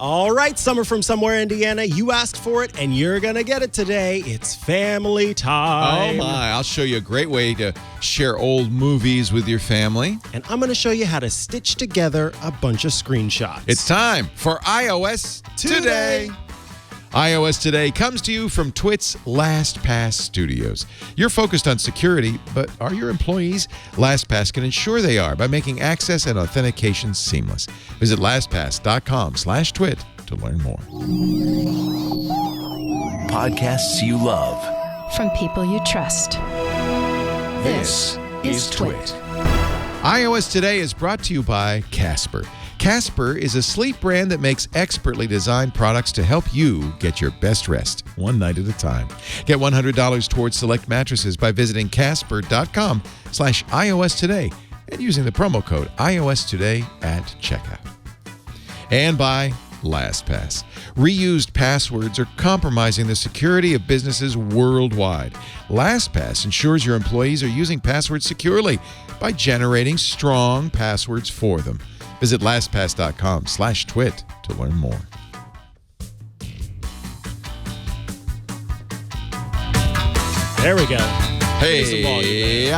All right, Summer from somewhere, Indiana. You asked for it, and you're going to get it today. It's family time. Oh, my. I'll show you a great way to share old movies with your family. And I'm going to show you how to stitch together a bunch of screenshots. It's time for iOS Today. iOS Today comes to you from Twit's LastPass Studios. You're focused on security, but are your employees? LastPass can ensure they are by making access and authentication seamless. Visit lastpass.com/twit to learn more. Podcasts you love. From people you trust. This is Twit. iOS Today is brought to you by Casper. Casper is a sleep brand that makes expertly designed products to help you get your best rest, one night at a time. Get $100 towards select mattresses by visiting casper.com/iOS Today and using the promo code iOS Today at checkout. And by LastPass. Reused passwords are compromising the security of businesses worldwide. LastPass ensures your employees are using passwords securely by generating strong passwords for them. Visit lastpass.com/twit to learn more. There we go. Hey,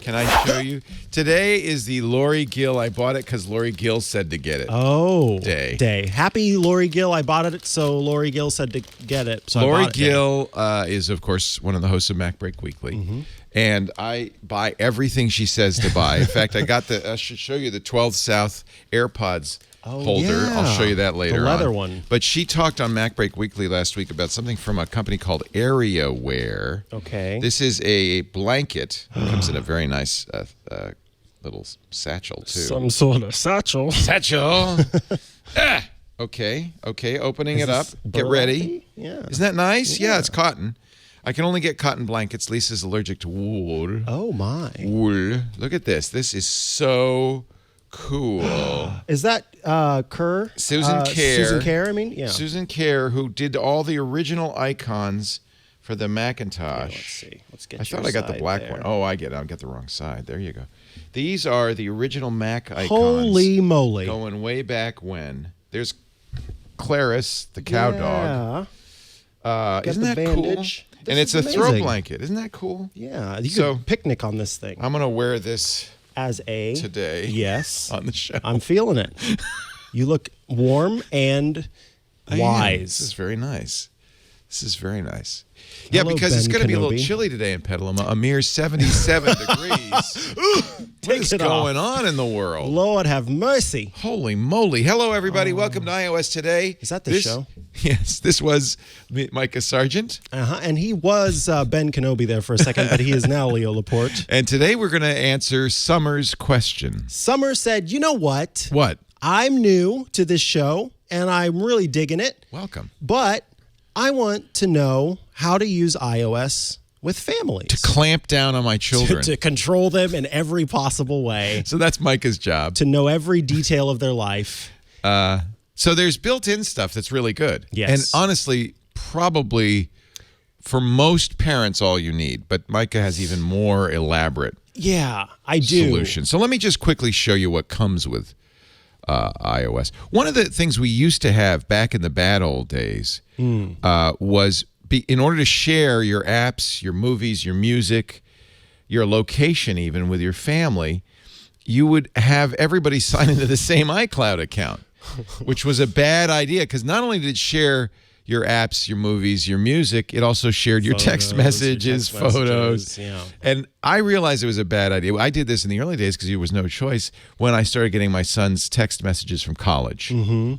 Can I show you? Today is the Lori Gill. I bought it because Lori Gill said to get it. Oh, Day. Happy Lori Gill. I bought it, so Lori Gill said to get it. So Lori I bought it Gill is, of course, one of the hosts of MacBreak Weekly. Mm-hmm. And I buy everything she says to buy. In fact, I should show you the 12 South AirPods holder. Yeah. I'll show you that later. The leather one. But she talked on MacBreak Weekly last week about something from a company called AreaWear. Okay. This is a blanket. It comes in a very nice little satchel, too. Some sort of satchel. Satchel. Okay. Opening it up. Get ready. Yeah. Isn't that nice? Yeah, it's cotton. I can only get cotton blankets. Lisa's allergic to wool. Oh, my. Wool. Look at this. This is so cool. Is that Kerr? Susan Kerr. Susan Kerr, I mean? Yeah. Susan Kerr, who did all the original icons for the Macintosh. Let's see. Let's get I thought I got the black one. Oh, I get it. I've got the wrong side. There you go. These are the original Mac icons. Holy moly. Going way back when. There's Clarice, the cow dog. Isn't that bandage. Cool? And it's a throw blanket. Isn't that cool? Yeah. You could picnic on this thing. I'm going to wear this as a today. Yes. On the show. I'm feeling it. You look warm and wise. This is very nice. Yeah, Hello, because it's Ben going to be a little Kenobi. chilly today in Petaluma. A mere 77 degrees. What is going on in the world? Lord have mercy. Holy moly. Hello, everybody. Welcome to iOS Today. Is that the show? Yes. This was Mikah Sargent. And he was Ben Kenobi there for a second, but he is now Leo Laporte. And today we're going to answer Summer's question. Summer said, you know what? What? I'm new to this show, and I'm really digging it. Welcome. But I want to know how to use iOS with families. To clamp down on my children. To control them in every possible way. So that's Micah's job. To know every detail of their life. So there's built-in stuff that's really good. Yes. And honestly, probably for most parents all you need. But Mikah has even more elaborate I do. solutions. So let me just quickly show you what comes with iOS. One of the things we used to have back in the bad old days was in order to share your apps, your movies, your music, your location even with your family, you would have everybody sign into the same iCloud account, which was a bad idea because not only did it share your apps, your movies, your music, it also shared your text messages, photos. Yeah. And I realized it was a bad idea. I did this in the early days because there was no choice when I started getting my son's text messages from college. Mm-hmm.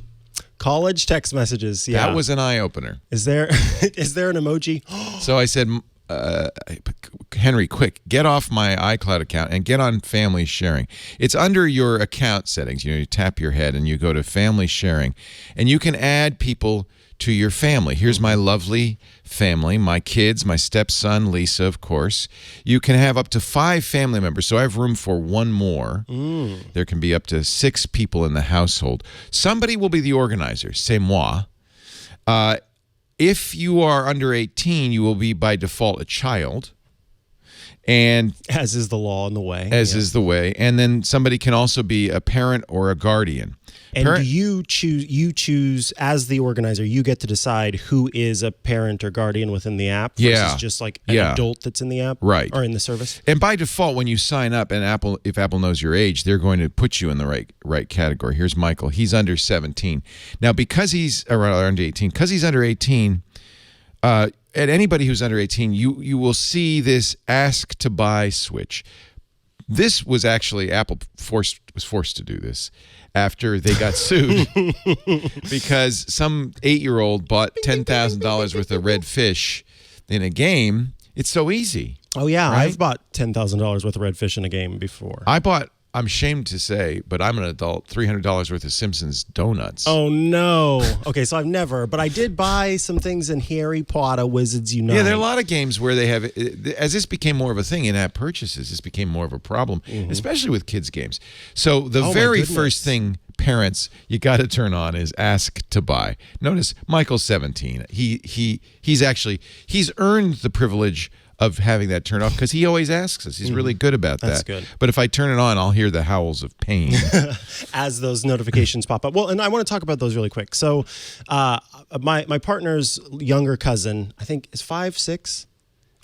College text messages, yeah. That was an eye-opener. Is there an emoji? So I said, Henry, quick, get off my iCloud account and get on family sharing. It's under your account settings. You tap your head and you go to family sharing. And you can add people to your family. Here's my lovely family, my kids, my stepson, Lisa, of course. You can have up to 5 family members, so I have room for one more. There can be up to 6 people in the household. Somebody will be the organizer, c'est moi. If you are under 18, you will be by default a child. And as is the law in the way. is the way. And then somebody can also be a parent or a guardian. And do you choose as the organizer, you get to decide who is a parent or guardian within the app versus just like an adult that's in the app, right, or in the service. And by default, when you sign up, and if Apple knows your age, they're going to put you in the right category. Here's Michael. He's under 17. Now, because he's under 18, at anybody who's under 18, you will see this ask to buy switch. This was actually Apple was forced to do this after they got sued because some 8-year-old bought $10,000 worth of red fish in a game. It's so easy. Oh yeah, right? I've bought $10,000 worth of red fish in a game before. I'm ashamed to say, but I'm an adult, $300 worth of Simpsons donuts. Oh, no. Okay, so I've never, but I did buy some things in Harry Potter Wizards Unite. Yeah, there are a lot of games where they have, as this became more of a thing in-app purchases, this became more of a problem, especially with kids' games. So the very first thing, parents, you got to turn on is ask to buy. Notice Michael's 17. He's earned the privilege of having that turned off because he always asks us. He's really good about that. That's good. But if I turn it on, I'll hear the howls of pain as those notifications pop up. Well, and I want to talk about those really quick. So, my partner's younger cousin, I think, is 5, 6.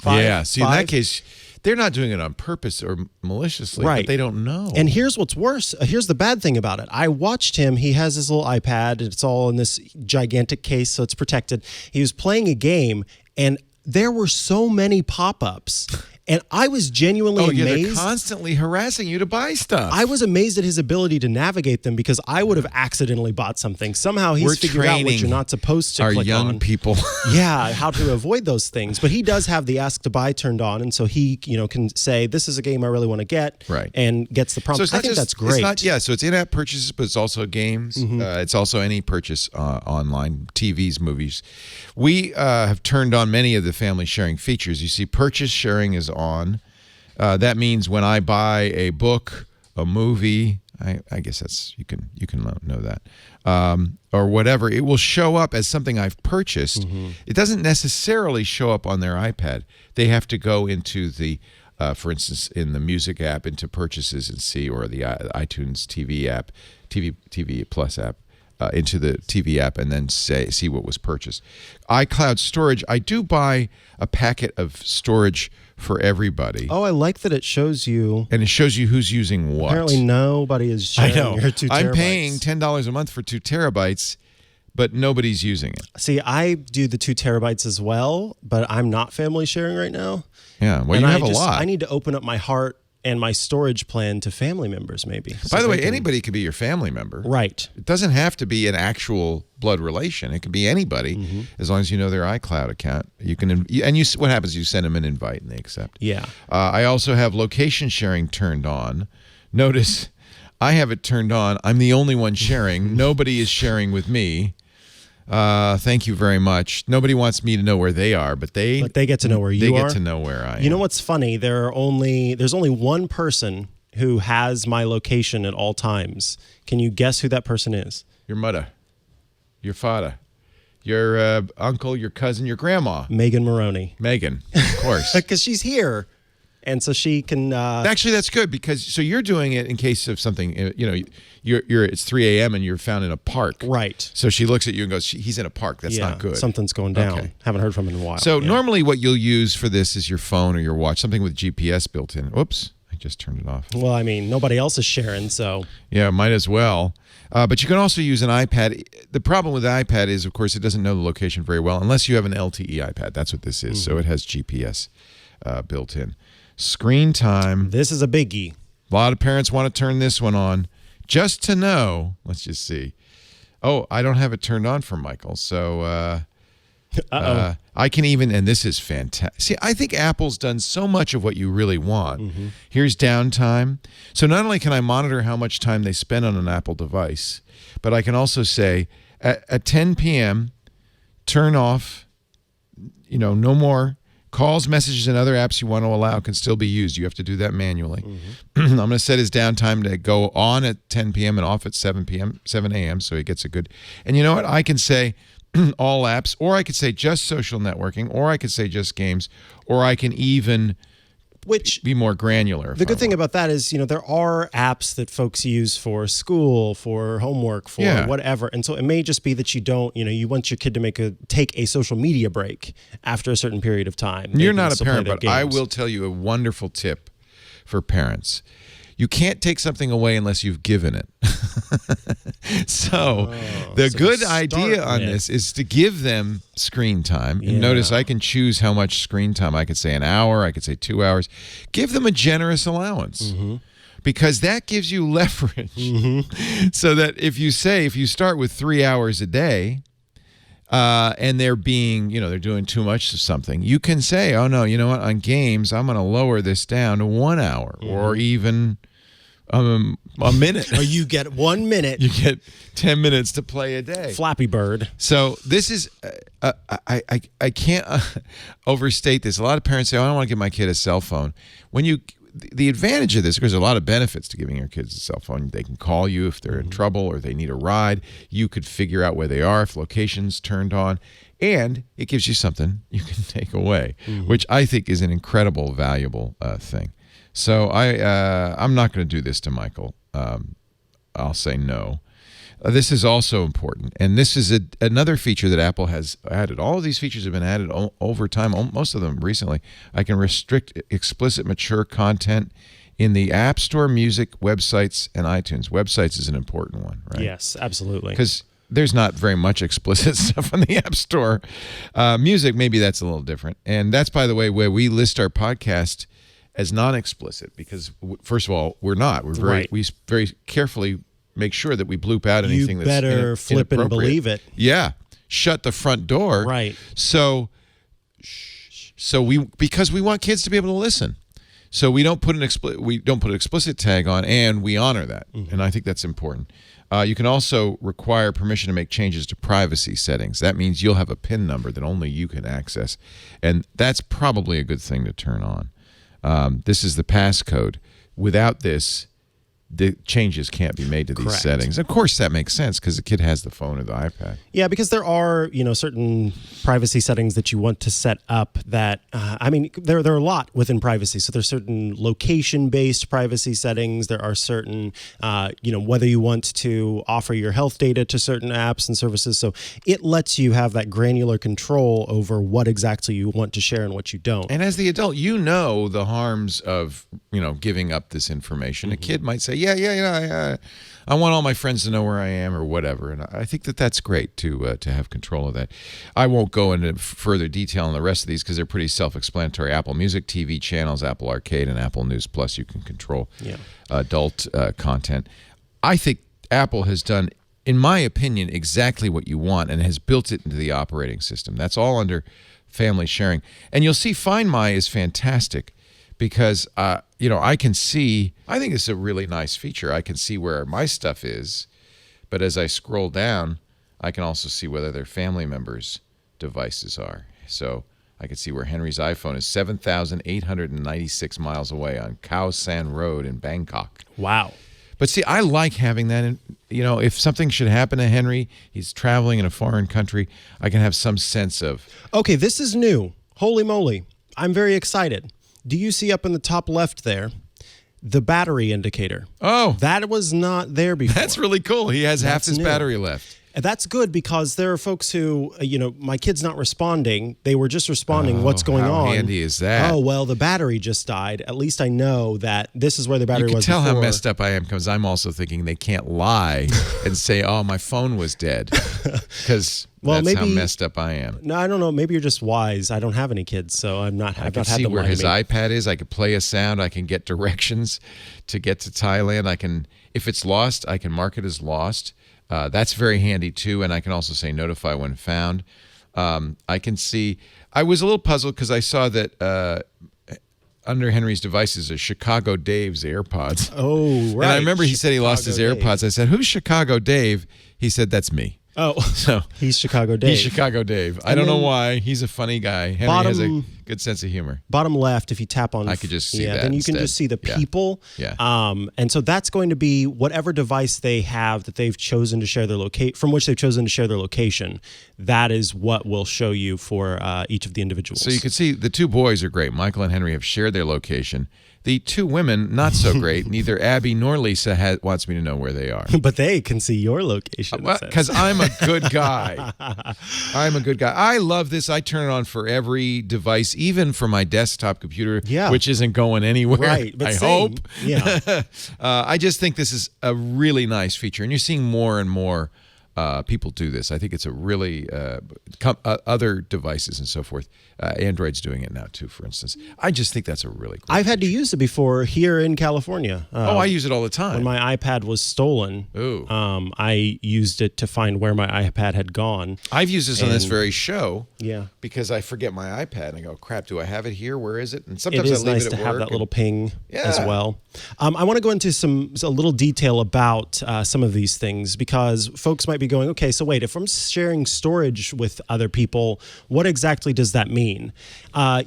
Yeah. See, in that case, they're not doing it on purpose or maliciously, right? But they don't know. And here's what's worse. Here's the bad thing about it. I watched him. He has his little iPad. It's all in this gigantic case, so it's protected. He was playing a game, and there were so many pop-ups, and I was genuinely amazed. They're constantly harassing you to buy stuff. I was amazed at his ability to navigate them because I would have accidentally bought something. Somehow he's figured out what you're not supposed to click on. Our young people. Yeah, how to avoid those things. But he does have the ask to buy turned on, and so he can say, this is a game I really want to get, and gets the prompt. So I think that's great. So it's in-app purchases, but it's also games. It's also any purchase online, TVs, movies. We have turned on many of the family sharing features. You see, purchase sharing is on. That means when I buy a book, a movie, I guess that's you can know that, or whatever, it will show up as something I've purchased. It doesn't necessarily show up on their iPad. They have to go into the, for instance, in the music app, into purchases and see, or the iTunes TV app, TV Plus app. Into the TV app and then see what was purchased. iCloud storage, I do buy a packet of storage for everybody. Oh, I like that it shows you. And it shows you who's using what. Apparently nobody is sharing your 2 terabytes. I'm paying $10 a month for 2 terabytes, but nobody's using it. See, I do the 2 terabytes as well, but I'm not family sharing right now. Yeah, well, you have a lot. I need to open up my heart and my storage plan to family members, maybe. By the way, anybody could be your family member. Right. It doesn't have to be an actual blood relation. It could be anybody, as long as you know their iCloud account. You can, what happens? You send them an invite and they accept. Yeah. I also have location sharing turned on. Notice, I have it turned on. I'm the only one sharing. Nobody is sharing with me. Thank you very much. Nobody wants me to know where they are, but they get to know where you are. They get to know where I am. You know what's funny? There's only one person who has my location at all times. Can you guess who that person is? Your mother, your father, your uncle, your cousin, your grandma. Megan Maroney. Megan, of course. Because she's here. And so she can. Actually, that's good because so you're doing it in case of something. It's 3 a.m. and you're found in a park. Right. So she looks at you and goes, "He's in a park. That's not good. Something's going down." Okay. Haven't heard from him in a while. So normally, what you'll use for this is your phone or your watch, something with GPS built in. Oops, I just turned it off. Well, I mean, nobody else is sharing, so yeah, might as well. But you can also use an iPad. The problem with the iPad is, of course, it doesn't know the location very well unless you have an LTE iPad. That's what this is. So it has GPS built in. Screen time. This is a biggie. A lot of parents want to turn this one on just to know. Let's just see. Oh, I don't have it turned on for Michael. So I can even, and this is fantastic. See, I think Apple's done so much of what you really want. Here's downtime. So not only can I monitor how much time they spend on an Apple device, but I can also say at 10 p.m., turn off, no more. Calls, messages, and other apps you want to allow can still be used. You have to do that manually. I'm going to set his downtime to go on at 10 p.m. and off at 7 a.m. so he gets a good. And you know what? I can say all apps, or I could say just social networking, or I could say just games, or I can even Which be more granular. The good thing about that is, there are apps that folks use for school, for homework, for whatever. And so it may just be that you don't, you want your kid to take a social media break after a certain period of time. You're not a parent, but I will tell you a wonderful tip for parents. You can't take something away unless you've given it. So the good idea on this is to give them screen time. And notice I can choose how much screen time. I could say an hour. I could say 2 hours. Give them a generous allowance. Because that gives you leverage. So that if you start with 3 hours a day, and they're they're doing too much of something, you can say, oh no, you know what, on games, I'm going to lower this down to 1 hour or even a minute. Or you get 1 minute. You get 10 minutes to play a day. Flappy Bird. So this is, I can't overstate this. A lot of parents say, oh, I don't want to give my kid a cell phone. The advantage of this, because there's a lot of benefits to giving your kids a cell phone. They can call you if they're in trouble or they need a ride. You could figure out where they are if location's turned on. And it gives you something you can take away, which I think is an incredible, valuable thing. So I'm not going to do this to Michael. I'll say no. This is also important, and this is another feature that Apple has added. All of these features have been added over time, most of them recently. I can restrict explicit mature content in the App Store, music, websites, and iTunes. Websites is an important one, right? Yes, absolutely. Because there's not very much explicit stuff on the App Store. Music, maybe that's a little different. And that's, by the way, where we list our podcast as non-explicit, because first of all, we're not. We very carefully make sure that we bloop out anything that's inappropriate. You better flip and believe it. Yeah. Shut the front door. Right. So because we want kids to be able to listen. So we don't put an explicit tag on, and we honor that. And I think that's important. You can also require permission to make changes to privacy settings. That means you'll have a PIN number that only you can access. And that's probably a good thing to turn on. This is the passcode. Without this, the changes can't be made to these settings. Of course, that makes sense because the kid has the phone or the iPad. Yeah, because there are, certain privacy settings that you want to set up that, there are a lot within privacy. So there's certain location-based privacy settings. There are certain, whether you want to offer your health data to certain apps and services. So it lets you have that granular control over what exactly you want to share and what you don't. And as the adult, the harms of, giving up this information. A kid might say, I want all my friends to know where I am or whatever. And I think that's great to have control of that. I won't go into further detail on the rest of these because they're pretty self-explanatory. Apple Music, TV channels, Apple Arcade, and Apple News Plus. You can control adult content. I think Apple has done, in my opinion, exactly what you want and has built it into the operating system. That's all under family sharing. And you'll see Find My is fantastic. Because, I can see, I think it's a really nice feature. I can see where my stuff is, but as I scroll down, I can also see whether their family members' devices are. So I can see where Henry's iPhone is 7,896 miles away on Khao San Road in Bangkok. Wow. But see, I like having that. And, if something should happen to Henry, he's traveling in a foreign country, I can have some sense of. Okay, this is new. Holy moly. I'm very excited. Do you see up in the top left there the battery indicator? Oh. That was not there before. That's really cool. He has half his battery left. And that's good because there are folks who, my kid's not responding. They were just responding, what's going on? How handy is that? Oh, well, the battery just died. At least I know that this is where the battery was before. You can tell how messed up I am because I'm also thinking they can't lie and say, oh, my phone was dead. Because that's how messed up I am. No, I don't know. Maybe you're just wise. I don't have any kids, so I can see where his iPad is. I could play a sound. I can get directions to get to Thailand. If it's lost, I can mark it as lost. That's very handy too, and I can also say notify when found. I can see. I was a little puzzled because I saw that under Henry's devices is Chicago Dave's AirPods. Oh, right. And I remember he said he lost his AirPods. I said, "Who's Chicago Dave?" He said, "That's me." Oh, So he's Chicago Dave. he's Chicago Dave. I don't know why. He's a funny guy. Henry has a good sense of humor. Bottom left, if you tap on, I could just see that then you can instead. just see the Yeah. people. Yeah. And so that's going to be whatever device they have that they've chosen to share their from which they've chosen to share their location. That is what will show you for each of the individuals. So you can see the two boys are great. Michael and Henry have shared their location. The two women, not so great. Neither Abby nor Lisa wants me to know where they are. But they can see your location. Because I'm a good guy. I'm a good guy. I love this. I turn it on for every device, even for my desktop computer, which isn't going anywhere. Right. But I same. hope. Yeah. I just think this is a really nice feature. And you're seeing more and more people do this. I think it's a really other devices and so forth. Android's doing it now too, for instance. I just think that's a really cool I've had to use it before here in California. I use it all the time. When my iPad was stolen, I used it to find where my iPad had gone. I've used this on this very show. Yeah. Because I forget my iPad and I go, crap, do I have it here? Where is it? And It sometimes is I leave nice it to at have work that little ping as Yeah. well. I want to go into a little detail about some of these things because folks might be going, okay, so wait, if I'm sharing storage with other people, what exactly does that mean?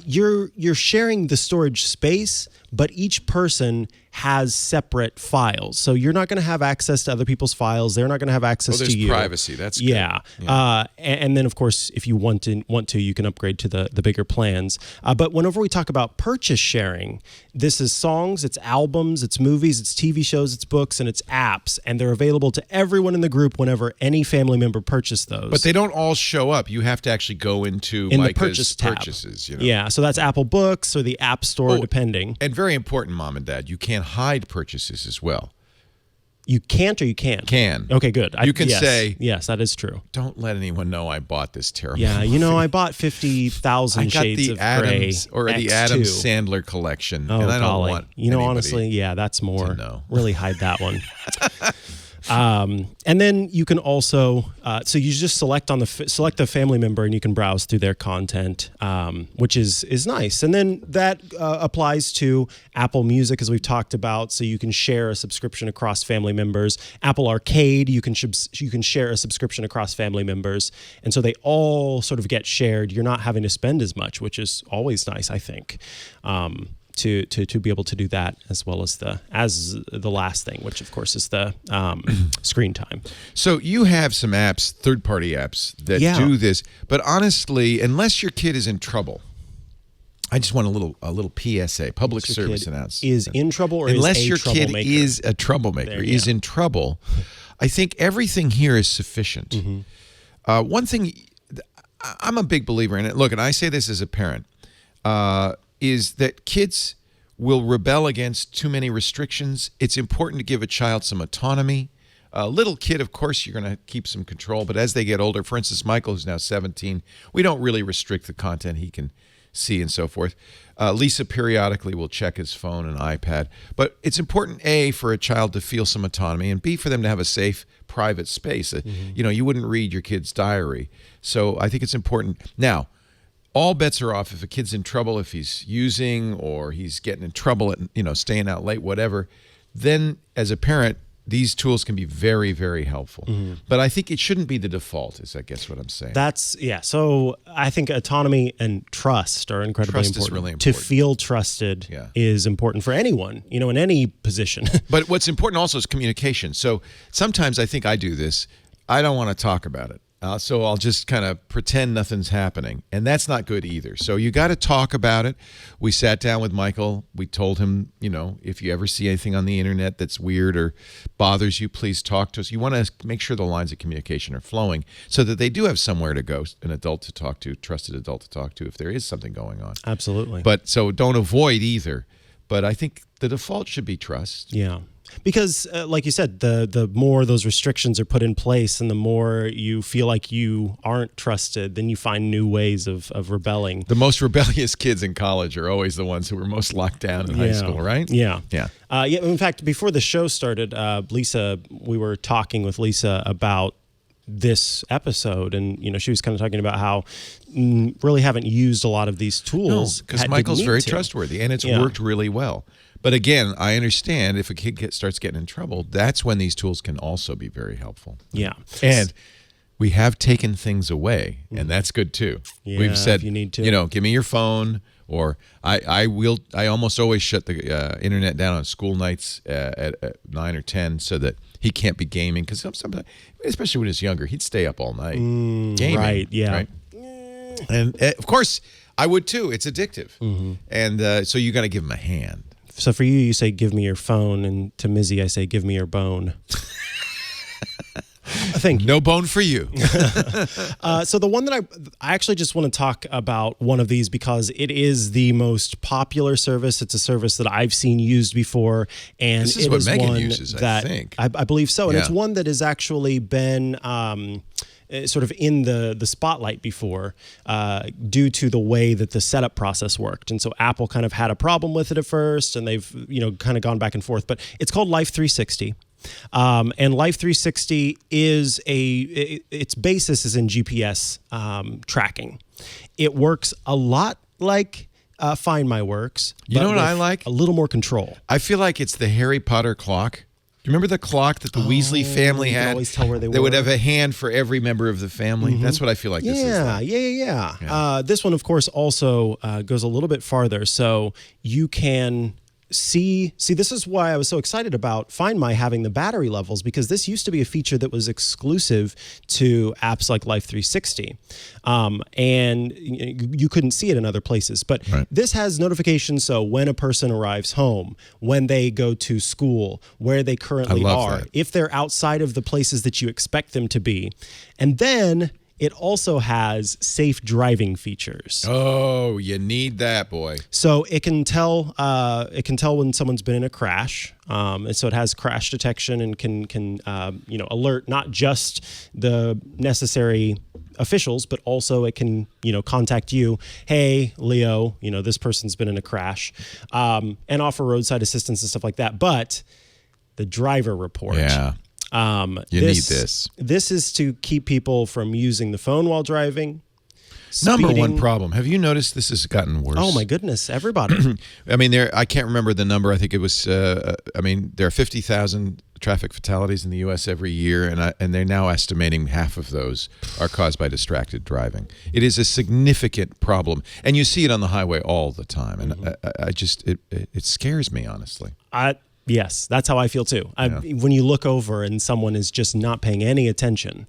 You're sharing the storage space, but each person has separate files. So you're not going to have access to other people's files. They're not going to have access there's to you. privacy. That's good. Yeah. And then, of course, if you want to, you can upgrade to the bigger plans. But whenever we talk about purchase sharing, this is songs, it's albums, it's movies, it's TV shows, it's books, and it's apps. And they're available to everyone in the group whenever any family member purchased those. But they don't all show up. You have to actually go into in the Micah's purchase tab. purchases. You know? Yeah, so that's Apple Books or the App Store, depending. And very important, Mom and Dad, you can't hide purchases as well. You can't or you can? Can. Okay, good. You can say, yes, that is true. don't let anyone know I bought this terrible Yeah, movie. I bought 50,000 I got Shades the of Adams Grey or the X2. Adam Sandler collection, Oh, and I don't golly. want Honestly, yeah, that's more. know. Really hide that one. And then you can also, so you just select the family member and you can browse through their content, which is nice. And then that applies to Apple Music, as we've talked about. So you can share a subscription across family members. Apple Arcade, you can share a subscription across family members, and so they all sort of get shared. You're not having to spend as much, which is always nice, I think. To be able to do that as well as the last thing, which of course is the screen time. So you have some apps, third-party apps that do this, but honestly, unless your kid is in trouble, I just want a little PSA, public service announcement. Is in trouble or unless is a your kid troublemaker? is a troublemaker, is in trouble, I think everything here is sufficient. Mm-hmm. One thing, I'm a big believer in it. Look, and I say this as a parent. Is that kids will rebel against too many restrictions. It's important to give a child some autonomy. A little kid, of course, you're going to keep some control, but as they get older, for instance, Michael, who's now 17, we don't really restrict the content he can see and so forth. Lisa periodically will check his phone and iPad, but it's important, A, for a child to feel some autonomy, and B, for them to have a safe, private space. You wouldn't read your kid's diary. So I think it's important. Now, all bets are off if a kid's in trouble, if he's using or he's getting in trouble at, staying out late, whatever. Then as a parent, these tools can be very, very helpful. But I think it shouldn't be the default, is I guess what I'm saying. So I think autonomy and trust are incredibly Trust important. is really To important. feel trusted is important for anyone, in any position. But what's important also is communication. So sometimes I think I do this. I don't want to talk about it. So I'll just kind of pretend nothing's happening. And that's not good either. So you got to talk about it. We sat down with Michael. We told him, if you ever see anything on the internet that's weird or bothers you, please talk to us. You want to make sure the lines of communication are flowing so that they do have somewhere to go, an adult to talk to, trusted adult to talk to if there is something going on. Absolutely. But so don't avoid either. But I think the default should be trust. Yeah. Because, like you said, the more those restrictions are put in place and the more you feel like you aren't trusted, then you find new ways of rebelling. The most rebellious kids in college are always the ones who were most locked down in high school, right? Yeah. Yeah. In fact, before the show started, we were talking with Lisa about this episode, and she was kind of talking about how really haven't used a lot of these tools. Because Michael's very trustworthy, and it's worked really well. But again, I understand if a kid starts getting in trouble, that's when these tools can also be very helpful. Yeah. And we have taken things away, and that's good too. Yeah, We've said, if you need to. give me your phone, or I almost always shut the internet down on school nights at 9 or 10 so that he can't be gaming, because sometimes, especially when he's younger, he'd stay up all night gaming. Right, yeah. Right? And of course, I would too. It's addictive. And so you got to give him a hand. So for you, you say, give me your phone. And to Mizzy, I say, give me your bone. Thank you. No bone for you. So the one that I actually just want to talk about one of these because it is the most popular service. It's a service that I've seen used before, and This is it what is Megan one uses, I that think. I believe so, and Yeah. it's one that has actually been sort of in the spotlight before due to the way that the setup process worked. And so Apple kind of had a problem with it at first, and they've kind of gone back and forth. But it's called Life 360. And Life 360 is its basis is in GPS tracking. It works a lot like Find My Works. You know but what I with like? A little more control. I feel like it's the Harry Potter clock. Do you remember the clock that the Weasley family you could had? always tell where they They would were. have a hand for every member of the family. That's what I feel like this is. Like. Yeah. This one, of course, also goes a little bit farther. So you can see, this is why I was so excited about Find My having the battery levels, because this used to be a feature that was exclusive to apps like Life 360. And you couldn't see it in other places. But this has notifications. So when a person arrives home, when they go to school, where they currently I love are, that. if they're outside of the places that you expect them to be. And then it also has safe driving features. Oh, you need that, boy. So it can tell when someone's been in a crash, and so it has crash detection and can alert not just the necessary officials, but also it can contact you. Hey, Leo, this person's been in a crash, and offer roadside assistance and stuff like that. But the driver report. Yeah. You need this. This is to keep people from using the phone while driving. Number one speeding. problem. Have you noticed this has gotten worse? Oh my goodness, everybody. I mean, I can't remember the number. I think it was. There are 50,000 traffic fatalities in the U.S. every year, and they're now estimating half of those are caused by distracted driving. It is a significant problem, and you see it on the highway all the time. And it scares me, honestly. Yes, that's how I feel too. When you look over and someone is just not paying any attention.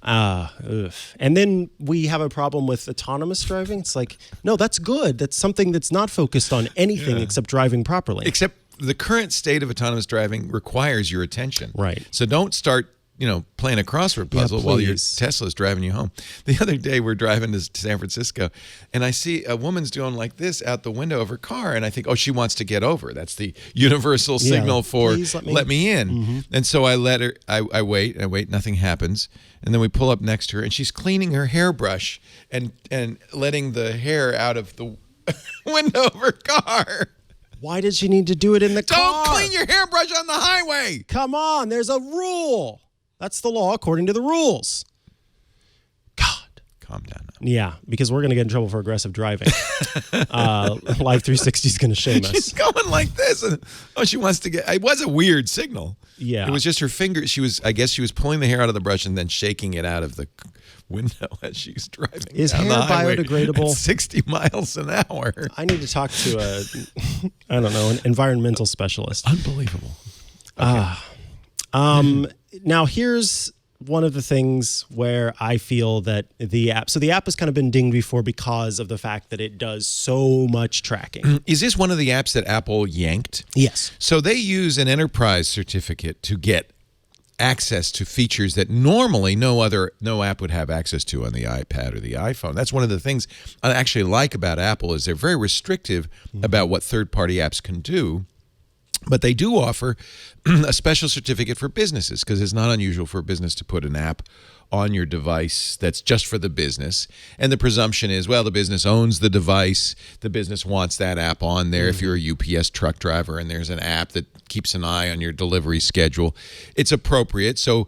And then we have a problem with autonomous driving. It's like, no, that's good. That's something that's not focused on anything except driving properly. Except the current state of autonomous driving requires your attention. Right. So don't start playing a crossword puzzle while your please. Tesla's driving you home. The other day, we're driving to San Francisco, and I see a woman's doing like this out the window of her car, and I think, oh, she wants to get over. That's the universal signal for please let me in. And so I let her, I wait, nothing happens. And then we pull up next to her, and she's cleaning her hairbrush and letting the hair out of the window of her car. Why did she need to do it in the car? Don't clean your hairbrush on the highway. Come on, there's a rule. That's the law according to the rules. God. Calm down now. Yeah, because we're going to get in trouble for aggressive driving. Live 360 is going to shame us. She's going like this. And, she wants to get... It was a weird signal. Yeah. It was just her finger. I guess she was pulling the hair out of the brush and then shaking it out of the window as she's driving. Is down hair the highway biodegradable? at 60 miles an hour. I need to talk to an environmental specialist. Unbelievable. Now, here's one of the things where I feel that the app has kind of been dinged before because of the fact that it does so much tracking. Is this one of the apps that Apple yanked? Yes. So they use an enterprise certificate to get access to features that normally no app would have access to on the iPad or the iPhone. That's one of the things I actually like about Apple is they're very restrictive about what third-party apps can do. But they do offer a special certificate for businesses because it's not unusual for a business to put an app on your device that's just for the business. And the presumption is, well, the business owns the device. The business wants that app on there. If you're a UPS truck driver and there's an app that keeps an eye on your delivery schedule, it's appropriate. So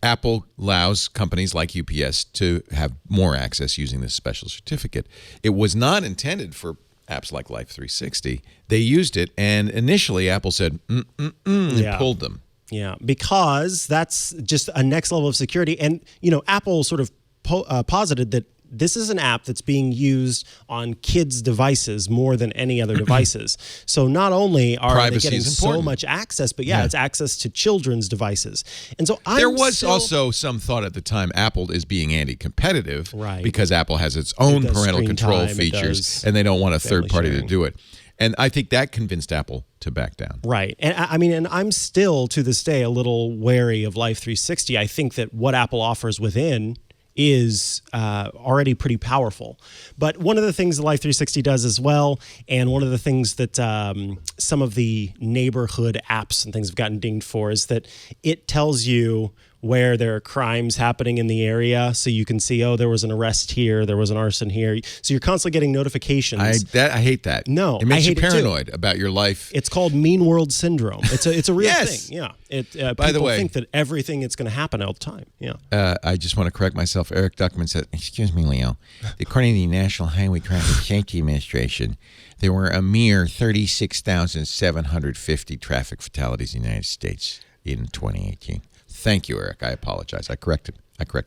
Apple allows companies like UPS to have more access using this special certificate. It was not intended for apps like Life 360. They used it, and initially Apple said, and pulled them. Yeah, because that's just a next level of security. And, Apple sort of posited that this is an app that's being used on kids' devices more than any other devices. So not only are Privacy they getting is so important. much access, but it's access to children's devices. And so There was also some thought at the time Apple is being anti-competitive because Apple has its own parental screen control time, it features, does and they don't want a family third party to sharing. do it. And I think that convinced Apple to back down. Right. And and I'm still to this day a little wary of Life 360. I think that what Apple offers within is already pretty powerful. But one of the things that Life 360 does as well, and one of the things that some of the neighborhood apps and things have gotten dinged for, is that it tells you where there are crimes happening in the area. So you can see, there was an arrest here, there was an arson here. So you're constantly getting notifications. I hate that. No, it makes I you hate it too. paranoid about your life. It's called Mean World Syndrome. It's a real Yes. thing. Yeah. By the people way, think that everything is going to happen all the time. Yeah. I just want to correct myself. Eric Duckman said, "Excuse me, Leo. According to the National Highway Traffic Safety Administration, there were a mere 36,750 traffic fatalities in the United States in 2018." Thank you, Eric. I apologize. I correct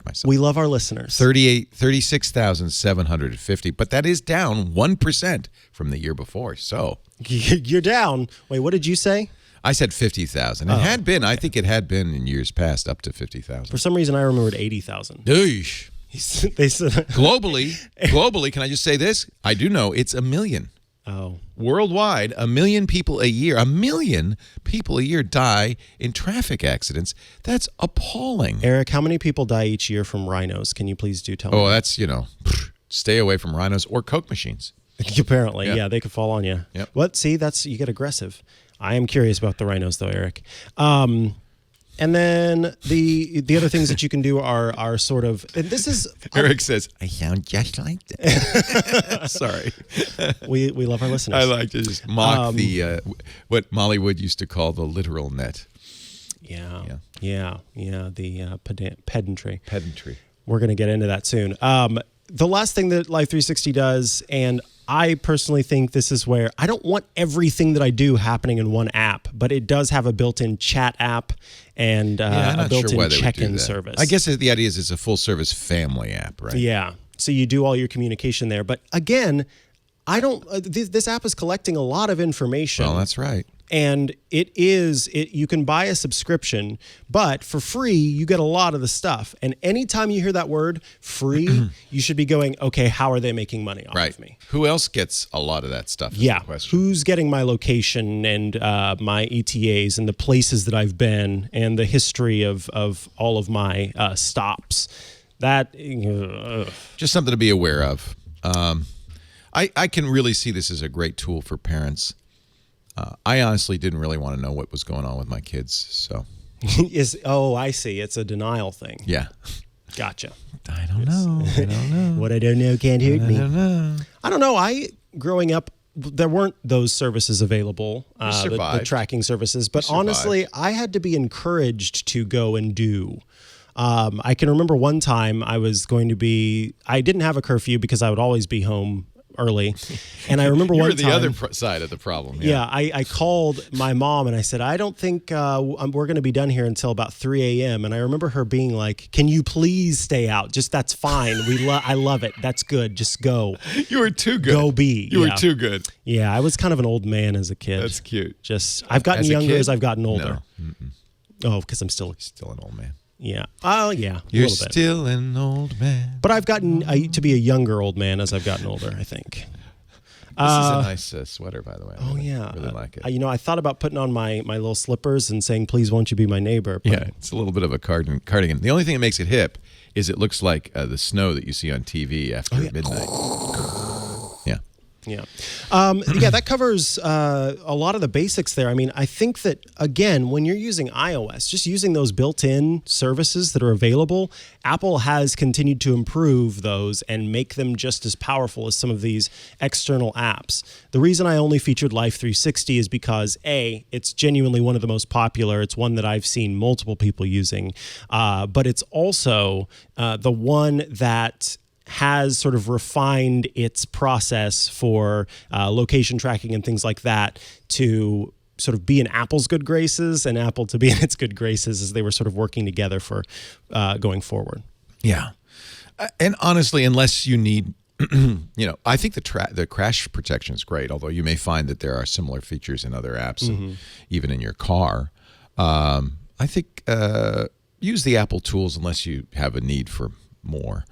myself. We love our listeners. 36,750, but that is down 1% from the year before. So You're down. Wait, what did you say? I said 50,000. It had been. I think it had been in years past up to 50,000. For some reason, I remembered 80,000. Eesh. They said, Globally, can I just say this? I do know it's 1 million. oh, Worldwide, 1 million people a year, die in traffic accidents. That's appalling. Eric, how many people die each year from rhinos? Can you please do tell me? Oh, that's, stay away from rhinos or Coke machines. Apparently, Yeah. yeah, they could fall on you. Yep. What? See, you get aggressive. I am curious about the rhinos, though, Eric. And then the other things that you can do are sort of, and this is Eric says, I sound just like that. Sorry. we love our listeners. I like to just mock the what Molly Wood used to call the literal net. Yeah. The pedantry. Pedantry. We're going to get into that soon. The last thing that Life 360 does, and I personally think this is where I don't want everything that I do happening in one app, but it does have a built-in chat app and a built-in check-in service. I guess the idea is it's a full-service family app, right? Yeah. So you do all your communication there. But again, I don't. This app is collecting a lot of information. Well, that's right. And you can buy a subscription, but for free, you get a lot of the stuff. And anytime you hear that word free, you should be going, okay, how are they making money off of me? Who else gets a lot of that stuff? Is Yeah. the question. Who's getting my location and my ETAs and the places that I've been and the history of all of my stops? That Just something to be aware of. I can really see this as a great tool for parents. I honestly didn't really want to know what was going on with my kids, so. I see. It's a denial thing. Yeah. Gotcha. I don't know. What I don't know can't hurt me. I don't know. I don't know. Growing up, there weren't those services available, the tracking services. But honestly, I had to be encouraged to go and do. I can remember one time I didn't have a curfew because I would always be home early. And I remember You one were the time, other side of the problem. Yeah, I called my mom and I said, I don't think we're going to be done here until about 3 a.m. And I remember her being like, can you please stay out? Just, that's fine. I love it. That's good. Just go. You were too good. Go be. You were too good. Yeah, I was kind of an old man as a kid. That's cute. I've gotten As a younger kid? as I've gotten older. No. Oh, because I'm still Still an old man. Yeah. Oh, yeah. You're a little bit. still an old man. But I've gotten to be a younger old man as I've gotten older, I think. This is a nice sweater, by the way. Oh, yeah. Really like it. I thought about putting on my little slippers and saying, please, won't you be my neighbor? But Yeah, it's a little bit of a cardigan. The only thing that makes it hip is it looks like the snow that you see on TV after midnight. Yeah. Yeah. That covers a lot of the basics there. I mean, I think that, again, when you're using iOS, just using those built-in services that are available, Apple has continued to improve those and make them just as powerful as some of these external apps. The reason I only featured Life 360 is because, A, it's genuinely one of the most popular. It's one that I've seen multiple people using. But it's also the one that has sort of refined its process for location tracking and things like that to sort of be in Apple's good graces and Apple to be in its good graces as they were sort of working together for going forward. Yeah. And honestly, unless you need, I think the crash protection is great, although you may find that there are similar features in other apps, and even in your car. I think use the Apple tools unless you have a need for more.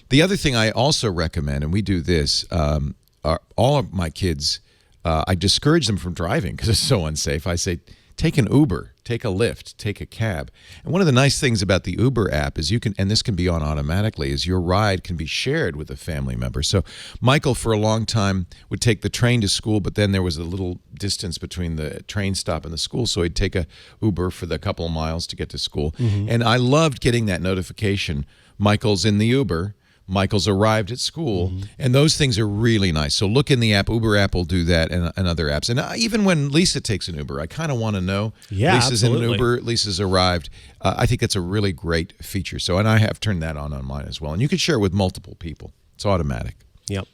The other thing I also recommend, and we do this, all of my kids, I discourage them from driving because it's so unsafe. I say, take an Uber, take a Lyft, take a cab. And one of the nice things about the Uber app is you can, and this can be on automatically, is your ride can be shared with a family member. So Michael, for a long time, would take the train to school, but then there was a little distance between the train stop and the school, so he'd take a Uber for the couple of miles to get to school. And I loved getting that notification, Michael's in the Uber, Michael's arrived at school, and those things are really nice. So look in the app. Uber app will do that, and other apps. And even when Lisa takes an Uber, I kind of want to know. Yeah, Lisa's absolutely. in an Uber. Lisa's arrived. I think that's a really great feature. So, and I have turned that on mine as well. And you can share it with multiple people. It's automatic. Yep.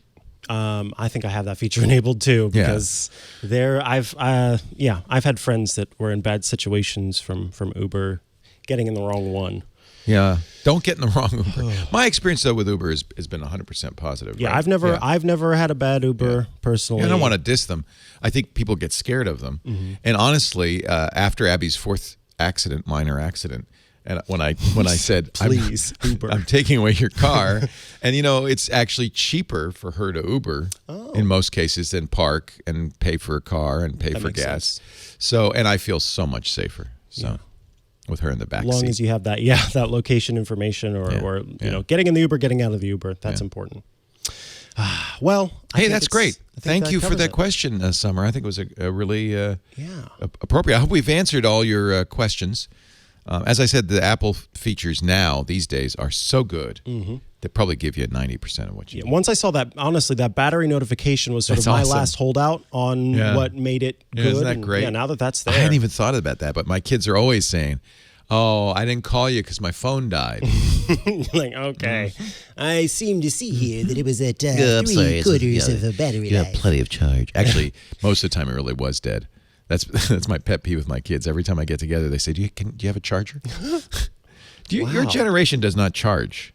I think I have that feature enabled too because I've had friends that were in bad situations from Uber getting in the wrong one. Yeah, don't get in the wrong Uber. My experience though with Uber has been 100% positive. Yeah, right? I've never had a bad Uber personally. I don't want to diss them. I think people get scared of them. And honestly, after Abby's fourth minor accident, and when I said, Please, Uber. I'm taking away your car, and it's actually cheaper for her to Uber in most cases than park and pay for a car and pay for gas. Sense. So, and I feel so much safer. So. With her in the back As long seat. as you have that, that location information or getting in the Uber, getting out of the Uber, that's important. Well, hey, that's great. Thank you for covers that it. question, Summer. I think it was a really appropriate. I hope we've answered all your questions. As I said, the Apple features now, these days, are so good. They probably give you 90% of what you need. Once I saw that, honestly, that battery notification was sort That's of my awesome. last holdout on what made it good. Isn't that great? Now that that's I there. hadn't even thought about that, but my kids are always saying, oh, I didn't call you because my phone died. Like, okay. I seem to see here that it was at I'm sorry, three-quarters of a battery You have life. plenty of charge. Actually, most of the time it really was dead. That's my pet peeve with my kids. Every time I get together, they say, do you have a charger? Your generation does not charge.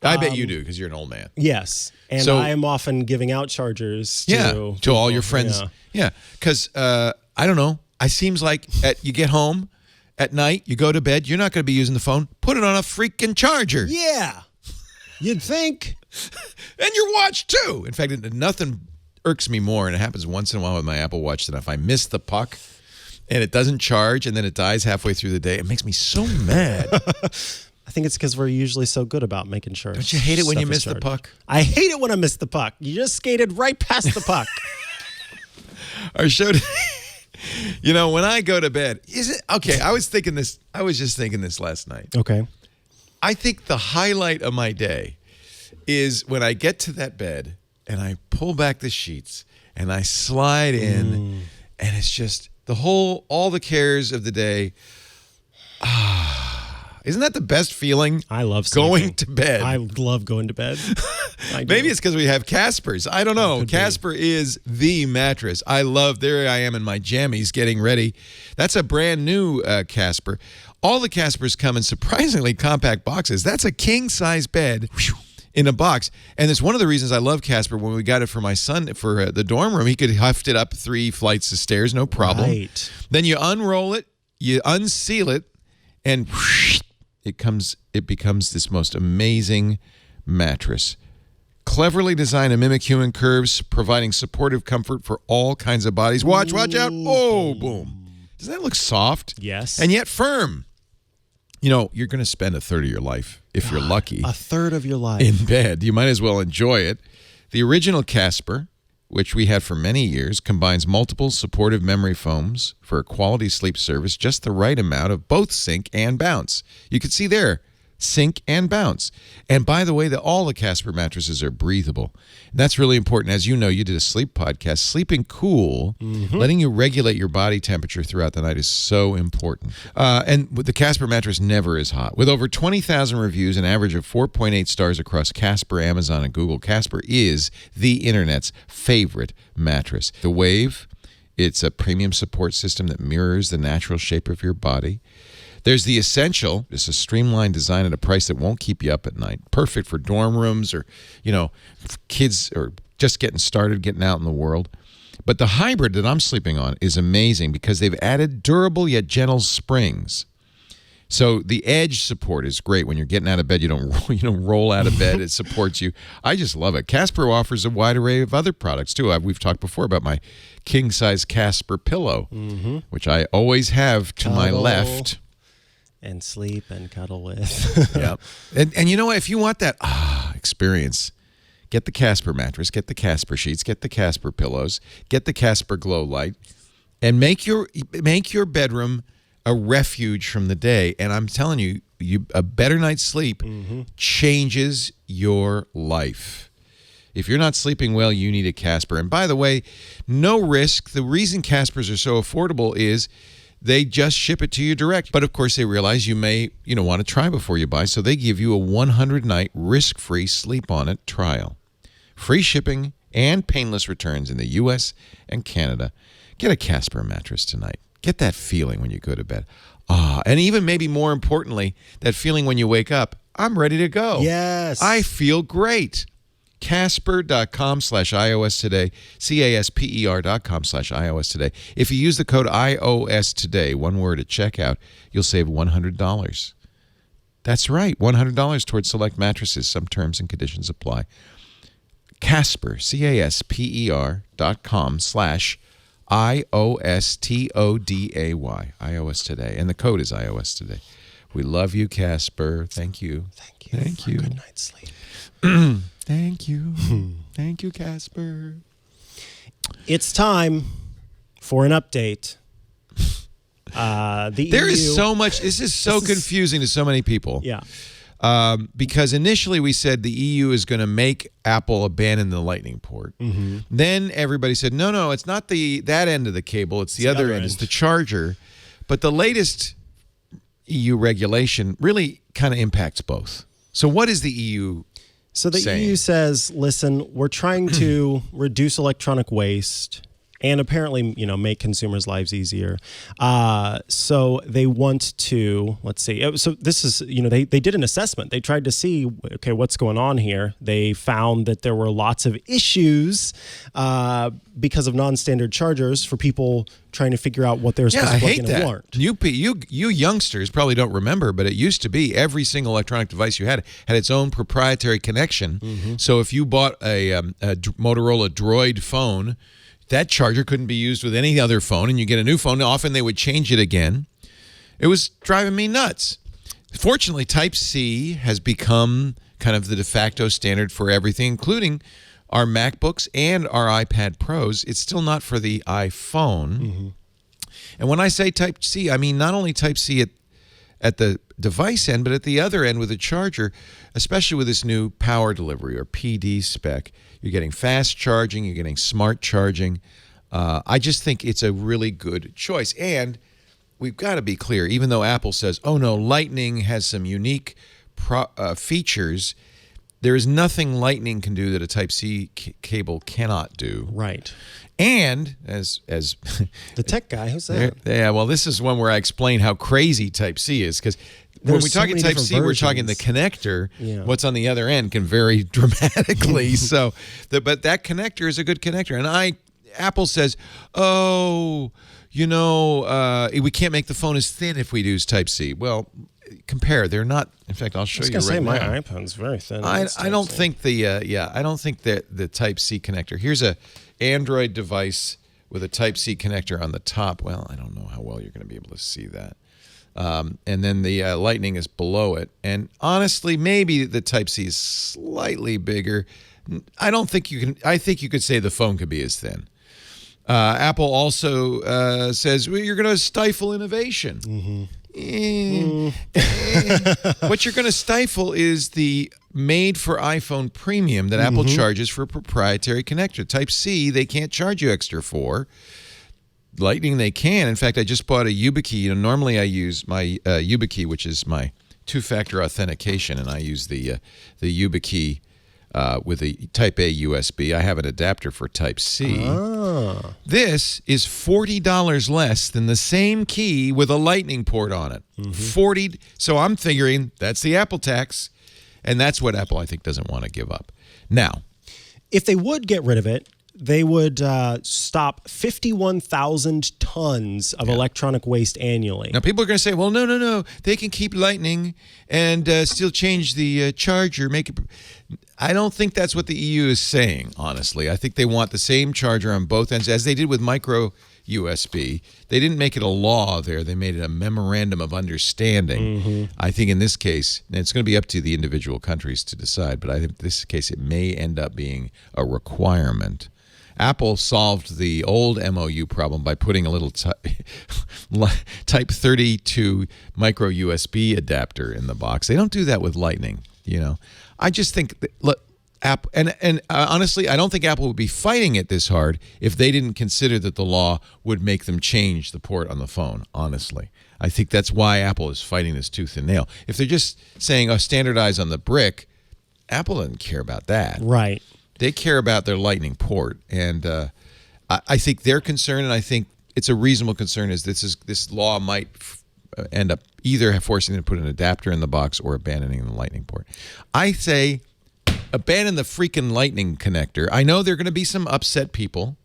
I bet you do because you're an old man. Yes. And So- I am often giving out chargers to to all your friends. Yeah, because I don't know. It seems like you get home at night, you go to bed, you're not going to be using the phone. Put it on a freaking charger. Yeah. You'd think. And your watch, too. In fact, nothing irks me more, and it happens once in a while with my Apple Watch, than if I miss the puck and it doesn't charge and then it dies halfway through the day. It makes me so mad. I think it's because we're usually so good about making sure. Don't you hate it when you stuff is miss the charged. puck? I hate it when I miss the puck. You just skated right past the puck. Our show when I go to bed, is it okay? I was just thinking this last night. Okay. I think the highlight of my day is when I get to that bed and I pull back the sheets and I slide in, and it's just all the cares of the day. Isn't that the best feeling? I love going sleeping. to bed. I love going to bed. I do. Maybe it's because we have Casper's. I don't know. Casper is the mattress. There I am in my jammies getting ready. That's a brand new Casper. All the Caspers come in surprisingly compact boxes. That's a king-size bed in a box. And it's one of the reasons I love Casper. When we got it for my son for the dorm room, he could heft it up 3 flights of stairs, no problem. Right. Then you unroll it, you unseal it, and it becomes this most amazing mattress. Cleverly designed to mimic human curves, providing supportive comfort for all kinds of bodies. Watch out. Oh, boom. Doesn't that look soft? Yes. And yet firm. You're going to spend a third of your life, if you're lucky, A third of your life. in bed. You might as well enjoy it. The original Casper, which we had for many years, combines multiple supportive memory foams for a quality sleep service, just the right amount of both sink and bounce. You can see there, sink and bounce. And by the way, all the Casper mattresses are breathable. And that's really important. As you know, you did a sleep podcast. Sleeping cool, letting you regulate your body temperature throughout the night is so important. And the Casper mattress never is hot. With over 20,000 reviews, an average of 4.8 stars across Casper, Amazon, and Google, Casper is the internet's favorite mattress. The Wave It's a premium support system that mirrors the natural shape of your body. There's the Essential. It's a streamlined design at a price that won't keep you up at night. Perfect for dorm rooms or, kids or just getting started, getting out in the world. But the Hybrid that I'm sleeping on is amazing because they've added durable yet gentle springs. So the edge support is great. When you're getting out of bed, you don't roll out of bed. It supports you. I just love it. Casper offers a wide array of other products, too. We've talked before about my king-size Casper pillow, which I always have to my left. And sleep and cuddle with. Yep. And you know what? If you want that experience, get the Casper mattress, get the Casper sheets, get the Casper pillows, get the Casper Glow Light, and make your bedroom a refuge from the day. And I'm telling you, a better night's sleep changes your life. If you're not sleeping well, you need a Casper. And by the way, no risk. The reason Caspers are so affordable is they just ship it to you direct. But of course, they realize you may want to try before you buy. So they give you a 100-night risk-free sleep on it trial. Free shipping and painless returns in the U.S. and Canada. Get a Casper mattress tonight. Get that feeling when you go to bed. And even maybe more importantly, that feeling when you wake up, I'm ready to go. Yes. I feel great. Casper.com/iOS today. CASPER.com/iOS today. If you use the code iOS today, one word at checkout, you'll save $100. That's right, $100 towards select mattresses. Some terms and conditions apply. Casper, CASPER.com/iOS TODAY. iOS today. And the code is iOS today. We love you, Casper. Thank you. Thank you. Good night's sleep. Thank you. Thank you, Casper. It's time for an update. There is so much. This is so confusing to so many people. Yeah. Because initially we said the EU is going to make Apple abandon the Lightning port. Then everybody said, no, it's not that end of the cable. It's the other end. It's the charger. But the latest EU regulation really kind of impacts both. So what is the EU So the saying? EU says, listen, we're trying to reduce electronic waste and apparently, make consumers' lives easier. So they want to, let's see. So this is, they did an assessment. They tried to see, okay, what's going on here. They found that there were lots of issues because of non-standard chargers for people trying to figure out what they were supposed to plug in and weren't. You youngsters probably don't remember, but it used to be every single electronic device you had its own proprietary connection. So if you bought a Motorola Droid phone, that charger couldn't be used with any other phone, and you get a new phone. Often they would change it again. It was driving me nuts. Fortunately, Type-C has become kind of the de facto standard for everything, including our MacBooks and our iPad Pros. It's still not for the iPhone. And when I say Type-C, I mean not only Type-C at the device end, but at the other end with a charger, especially with this new power delivery or PD spec. You're getting fast charging. You're getting smart charging. I just think it's a really good choice. And we've got to be clear, even though Apple says, oh, no, Lightning has some unique features, there is nothing Lightning can do that a Type-C cable cannot do. Right. And as the tech guy, who's that? Yeah, well, this is one where I explain how crazy Type-C is, because when we're talking Type-C, we're talking the connector. Yeah. What's on the other end can vary dramatically. But that connector is a good connector. And Apple says, we can't make the phone as thin if we use Type-C. Well, compare. They're not. In fact, I'll show you right now. My iPhone's very thin. I don't think the Type-C connector. Here's a Android device with a Type-C connector on the top. Well, I don't know how well you're going to be able to see that. And then the Lightning is below it. And honestly, maybe the Type-C is slightly bigger. I think you could say the phone could be as thin. Apple also says, well, you're going to stifle innovation. What you're going to stifle is the made for iPhone premium that Apple charges for a proprietary connector. Type-C, they can't charge you extra for. Lightning, they can. In fact, I just bought a YubiKey. Normally I use my YubiKey, which is my two-factor authentication, and I use the YubiKey with a Type A USB. I have an adapter for Type-C. This is $40 less than the same key with a lightning port on it. 40. So I'm figuring that's the Apple tax, and that's what Apple, I think, doesn't want to give up. Now, if they would get rid of it, they would stop 51,000 tons of electronic waste annually. Now, people are going to say, well, no. They can keep Lightning and still change the charger. I don't think that's what the EU is saying, honestly. I think they want the same charger on both ends, as they did with micro USB. They didn't make it a law there. They made it a memorandum of understanding. I think in this case, and it's going to be up to the individual countries to decide, but I think in this case it may end up being a requirement. Apple solved the old MOU problem by putting a little Type 32 micro USB adapter in the box. They don't do that with Lightning, I just think that, look, Apple, and honestly, I don't think Apple would be fighting it this hard if they didn't consider that the law would make them change the port on the phone, honestly. I think that's why Apple is fighting this tooth and nail. If they're just saying, standardize on the brick, Apple doesn't care about that. Right. They care about their Lightning port, and I think their concern, and I think it's a reasonable concern, is this law might end up either forcing them to put an adapter in the box or abandoning the Lightning port. I say abandon the freaking Lightning connector. I know there are going to be some upset people.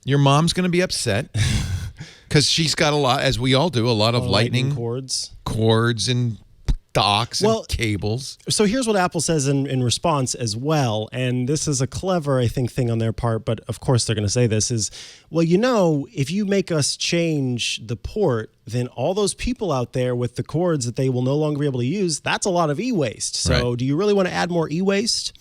Your mom's going to be upset because she's got a lot, as we all do, a lot of lightning cords and docks and cables. So here's what Apple says in response as well, and this is a clever, I think, thing on their part, but of course they're going to say this is, well, if you make us change the port, then all those people out there with the cords that they will no longer be able to use, that's a lot of e-waste. So do you really want to add more e-waste?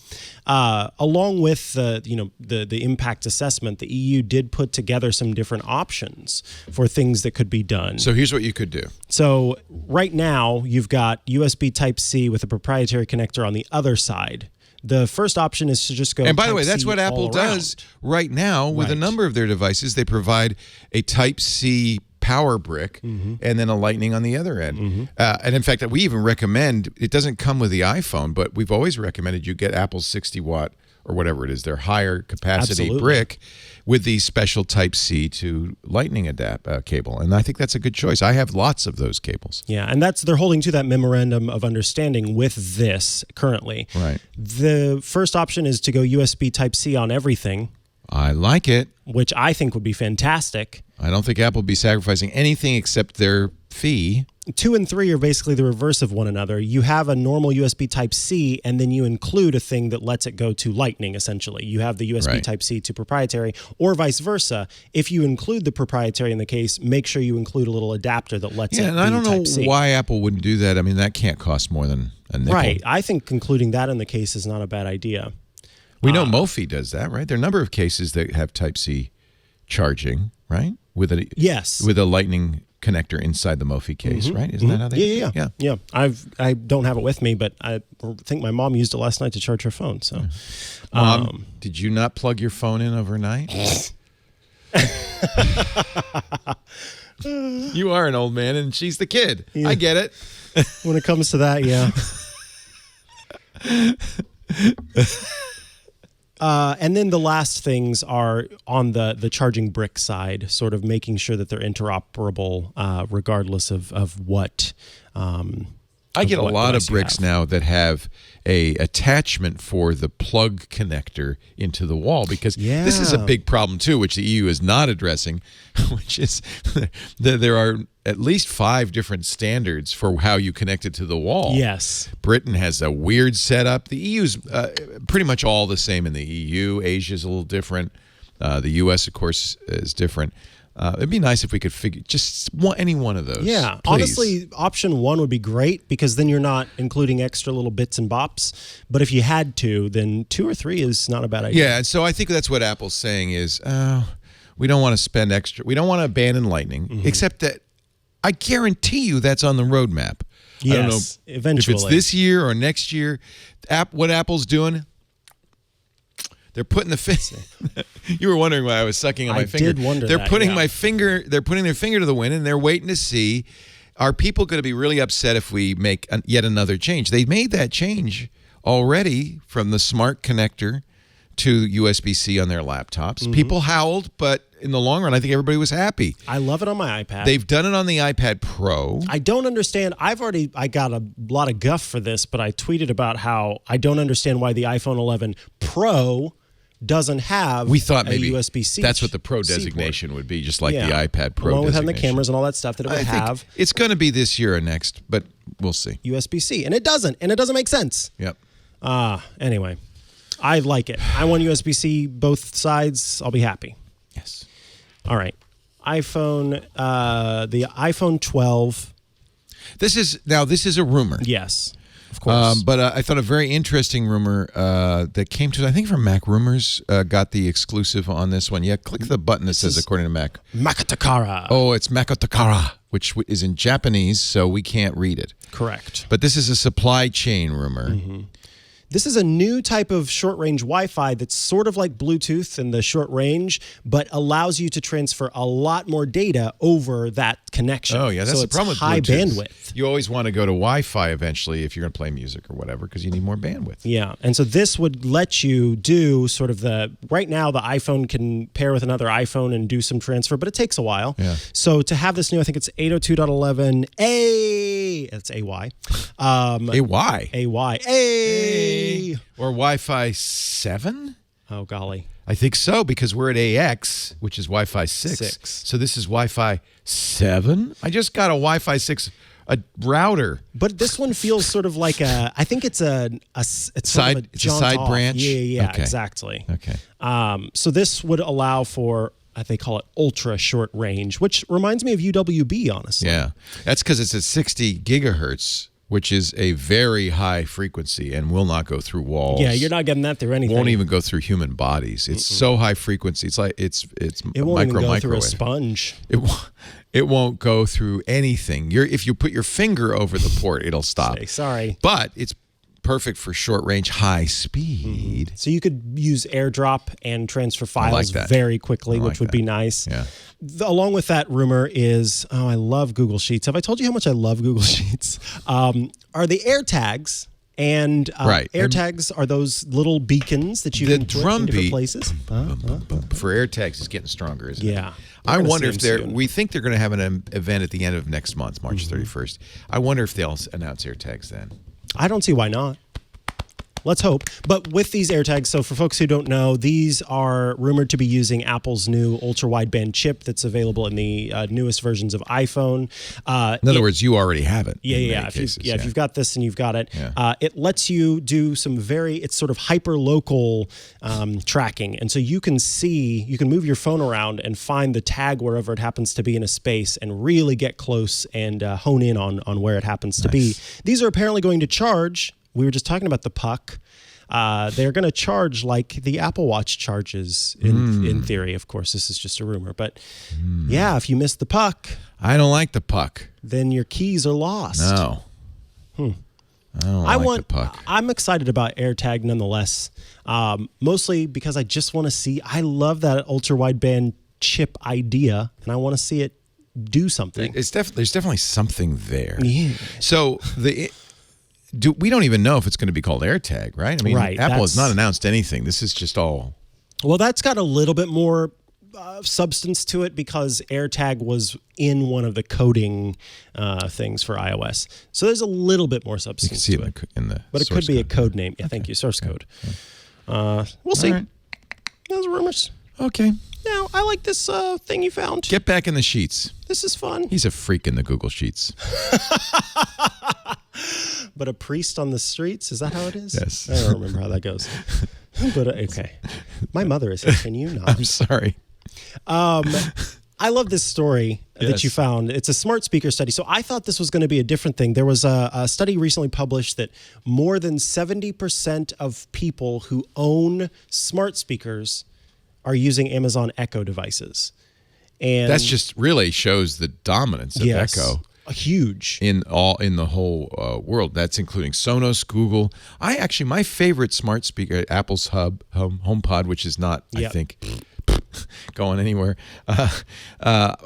Along with the impact assessment, the EU did put together some different options for things that could be done. So here's what you could do. So right now, you've got USB Type-C with a proprietary connector on the other side. The first option is to just go. And by the way, that's Type-C what Apple does right now with a number of their devices. They provide a Type-C power brick and then a Lightning on the other end. And in fact, we even recommend, it doesn't come with the iPhone, but we've always recommended you get Apple's 60-watt or whatever it is, their higher capacity brick with the special Type-C to Lightning cable. And I think that's a good choice. I have lots of those cables. Yeah, and they're holding to that memorandum of understanding with this currently. Right. The first option is to go USB Type-C on everything. I like it. Which I think would be fantastic. I don't think Apple would be sacrificing anything except their fee. 2 and 3 are basically the reverse of one another. You have a normal USB Type-C, and then you include a thing that lets it go to Lightning, essentially. You have the USB Type-C to proprietary, or vice versa. If you include the proprietary in the case, make sure you include a little adapter that lets it be Type-C. Yeah, and I don't know why Apple wouldn't do that. I mean, that can't cost more than a nickel. Right. I think including that in the case is not a bad idea. We know Mophie does that, right? There are a number of cases that have Type-C charging, right? With a Lightning connector inside the Mophie case, right? Isn't that how they? Yeah. I don't have it with me, but I think my mom used it last night to charge her phone. So, Mom, did you not plug your phone in overnight? You are an old man, and she's the kid. Yeah. I get it. When it comes to that, yeah. And then the last things are on the charging brick side, sort of making sure that they're interoperable regardless of what. I get a lot of bricks now that have a attachment for the plug connector into the wall, because this is a big problem too, which the EU is not addressing, which is there are at least 5 different standards for how you connect it to the wall. Yes. Britain has a weird setup. The EU's pretty much all the same in the EU. Asia's a little different. The US, of course, is different. It'd be nice if we could figure just any one of those. Yeah, please. Honestly, option 1 would be great, because then you're not including extra little bits and bops. But if you had to, then 2 or 3 is not a bad idea. Yeah, and so I think that's what Apple's saying is, we don't want to spend extra. We don't want to abandon Lightning, except that I guarantee you that's on the roadmap. Yes, I don't know eventually. if it's this year or next year. What Apple's doing, they're putting the finger. You were wondering why I was sucking on my finger. I did wonder They're that, putting my finger. They're putting their finger to the wind, and they're waiting to see, are people going to be really upset if we make yet another change? They made that change already from the smart connector to USB-C on their laptops. People howled, but in the long run, I think everybody was happy. I love it on my iPad. They've done it on the iPad Pro. I don't understand. I got a lot of guff for this, but I tweeted about how I don't understand why the iPhone 11 Pro doesn't have We thought a maybe USB-C. that's what the Pro C port. designation would be, just like the iPad Pro along with having the designation. cameras and all that stuff that it would I think have it's going to be this year or next, but we'll see. USB-C, and it doesn't make sense. Yep. Anyway, I like it. I want USB-C both sides. I'll be happy. Yes. All right, iPhone, the iPhone 12. This is a rumor. Yes, of course. But I thought a very interesting rumor that came to, I think from Mac Rumors, got the exclusive on this one. Yeah, click the button that says according to Mac. Makatakara. Oh, it's Makotakara, which is in Japanese, so we can't read it. Correct. But this is a supply chain rumor. This is a new type of short-range Wi-Fi that's sort of like Bluetooth in the short range, but allows you to transfer a lot more data over that connection. Oh, yeah, that's so the it's problem with high Bluetooth. bandwidth. You always want to go to Wi-Fi eventually if you're going to play music or whatever because you need more bandwidth. Yeah, and so this would let you do sort of right now the iPhone can pair with another iPhone and do some transfer, but it takes a while. Yeah. So to have this new, I think it's 802.11a, that's AY. AY. AY. Or Wi-Fi 7? Oh, golly. I think so, because we're at AX, which is Wi-Fi 6. So this is Wi-Fi 7? I just got a Wi-Fi 6 router. But this one feels sort of like I think it's it's sort of It's a side jaunt off. branch? Yeah, Okay. exactly. Okay. So this would allow for, they call it ultra short range, which reminds me of UWB, honestly. Yeah. That's because it's at 60 gigahertz, which is a very high frequency and will not go through walls. Yeah, you're not getting that through anything. Won't even go through human bodies. It's so high frequency. It's like it's It won't even go through a sponge. It won't go through anything. If you put your finger over the port, it'll stop. Sorry. But it's perfect for short range, high speed. So you could use AirDrop and transfer files that. very quickly, I like which would that. be nice. Yeah. Along with that rumor is, I love Google Sheets. Have I told you how much I love Google Sheets? Are the AirTags. And Right. AirTags are those little beacons that you The can put drum in different beat places. For AirTags is getting stronger, isn't it? Yeah. I We're gonna wonder see if them soon. we think they're going to have an event at the end of next month, March 31st. I wonder if they'll announce AirTags then. I don't see why not. Let's hope. But with these AirTags, so for folks who don't know, these are rumored to be using Apple's new ultra-wideband chip that's available in the newest versions of iPhone. In other words, you already have it. Yeah, in yeah. many If cases, if you've got this and you've got it, Yeah. it lets you do some it's sort of hyper-local tracking. And so you can move your phone around and find the tag wherever it happens to be in a space and really get close and hone in on where it happens to be. These are apparently going to charge. We were just talking about the puck. They're going to charge like the Apple Watch charges in theory. Of course, this is just a rumor. But yeah, if you miss the puck, I don't like the puck. then your keys are lost. No. I don't like the puck. I'm excited about AirTag nonetheless, mostly because I just want to see. I love that ultra wideband chip idea, and I want to see it do something. There's definitely something there. Yeah. So we don't even know if it's going to be called AirTag, right? I mean, Right, Apple has that's- not announced anything. This is just all. Well, that's got a little bit more substance to it because AirTag was in one of the coding things for iOS. So there's a little bit more You substance can see to it it. in the. But it could source be a code. code name. Yeah, thank you. Source code. We'll see. All right. Those are rumors. Okay. Now, I like this thing you found. Get back in the sheets. This is fun. He's a freak in the Google Sheets. But a priest on the streets, is that how it is? Yes. I don't remember how that goes. But okay. My mother is here. Can you not? I'm sorry. I love this story that Yes. you found. It's a smart speaker study. So I thought this was going to be a different thing. There was a study recently published that more than 70% of people who own smart speakers are using Amazon Echo devices. And That's just really shows the dominance of yes, Echo huge. in the whole world. That's including Sonos, Google. My favorite smart speaker, Apple's HomePod, which is not, I Yep. think, going anywhere.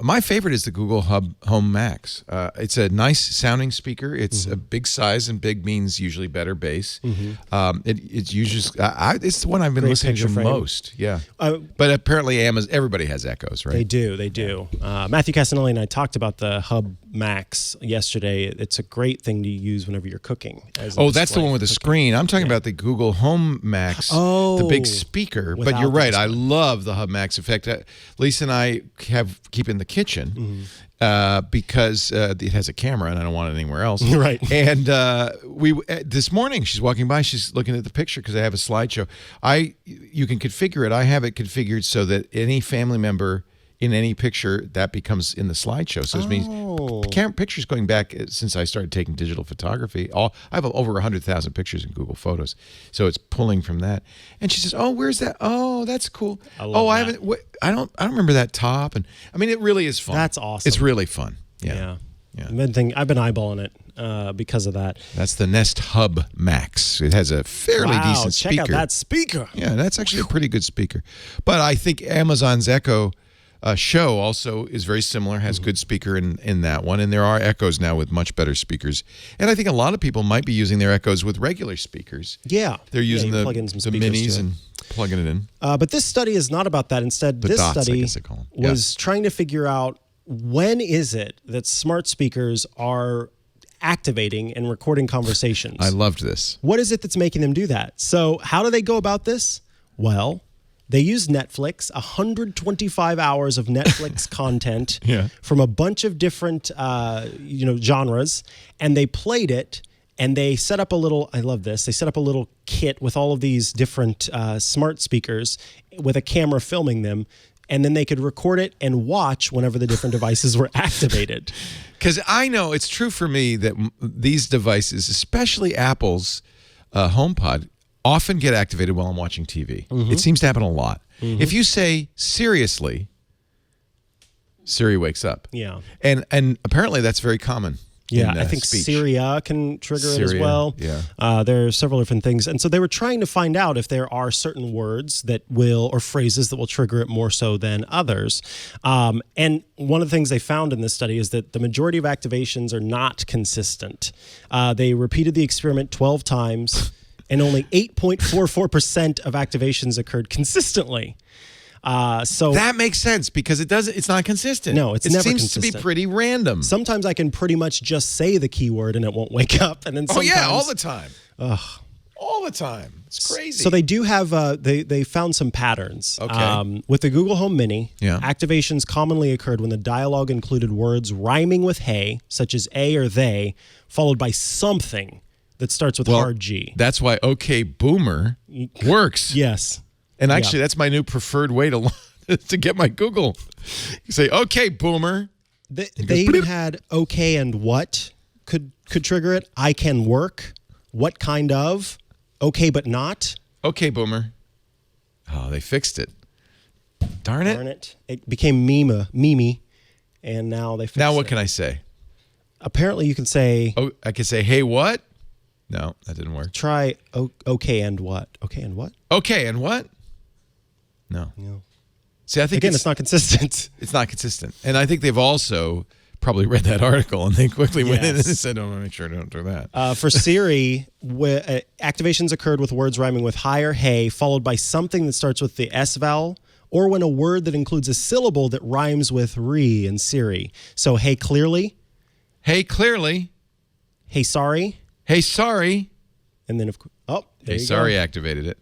My favorite is the Google Home Max. It's a nice sounding speaker. It's a big size, and big means usually better bass. It's usually it's the one I've been Great listening to picture frame. most. Yeah, but apparently everybody has Echoes, right? They do. They do. Matthew Casanelli and I talked about the Hub Max yesterday. It's a great thing to use whenever you're cooking. As a That's the display one with the for screen. I'm talking about the Google Home Max, the big speaker. But you're right. I love the Hub Max. In fact, Lisa and I keep in the kitchen because it has a camera and I don't want it anywhere else. Right. And this morning she's walking by. She's looking at the picture because I have a slideshow. You can configure it. I have it configured so that any family member in any picture that becomes in the slideshow. So it means pictures going back since I started taking digital photography. I have over 100,000 pictures in Google Photos, so it's pulling from that. And she says, "Oh, where's that? Oh, that's cool. I haven't. I don't remember that top." And I mean, it really is fun. That's awesome. It's really fun. Yeah. I've been eyeballing it because of that. That's the Nest Hub Max. It has a fairly decent speaker. Check out that speaker. Yeah, that's actually a pretty good speaker. But I think Amazon's Echo Show also is very similar, has good speaker in that one, and there are Echoes now with much better speakers. And I think a lot of people might be using their Echoes with regular speakers. Yeah. They're using the plug in some speakers minis to it. and plugging it in. But this study is not about that. Instead, this dots, I study guess they call them. was trying to figure out when is it that smart speakers are activating and recording conversations. I loved this. What is it that's making them do that? So how do they go about this? Well, they use Netflix, 125 hours of Netflix content from a bunch of different genres, and they played it, and they set up a little, I love this, they set up a little kit with all of these different smart speakers with a camera filming them, and then they could record it and watch whenever the different devices were activated. Because I know it's true for me that these devices, especially Apple's HomePod, often get activated while I'm watching TV. It seems to happen a lot. If you say seriously, Siri wakes up. Yeah. And apparently that's very common. Yeah, in, I think speech. Syria can trigger it as Syria, well. yeah. There are several different things. And so they were trying to find out if there are certain words that will, or phrases that will trigger it more so than others. And one of the things they found in this study is that the majority of activations are not consistent. They repeated the experiment 12 times, and only 8.44% of activations occurred consistently. So that makes sense because it's not consistent. No, it's never consistent. It seems consistent. to be pretty random. Sometimes I can pretty much just say the keyword and it won't wake up. And then sometimes, all the time. All the time. It's crazy. So they do have, they found some patterns. Okay. With the Google Home Mini, Yeah. activations commonly occurred when the dialogue included words rhyming with hey, such as a or they, followed by something that starts with hard G. That's why OK Boomer works. Yes. And actually, that's my new preferred way to get my Google. You say, "Okay, Boomer." They even had okay and what could trigger it. I can work. What kind of? Okay, but not. Okay, Boomer. Oh, they fixed it. Darn it. It became Mimi, and now they fixed it. Now what can I say? Apparently, you can say. Oh, I can say, "Hey, what?" No, that didn't work. Try okay and what? Okay and what? Okay, and what? No. See, I think it's not consistent. It's not consistent, and I think they've also probably read that article and they quickly went in and said, "Oh, make sure I don't do that." For Siri, activations occurred with words rhyming with hi or hey, followed by something that starts with the S vowel, or when a word that includes a syllable that rhymes with re in Siri. So, hey, clearly. Hey, clearly. Hey, sorry. Hey, sorry. And then, Hey, sorry activated it.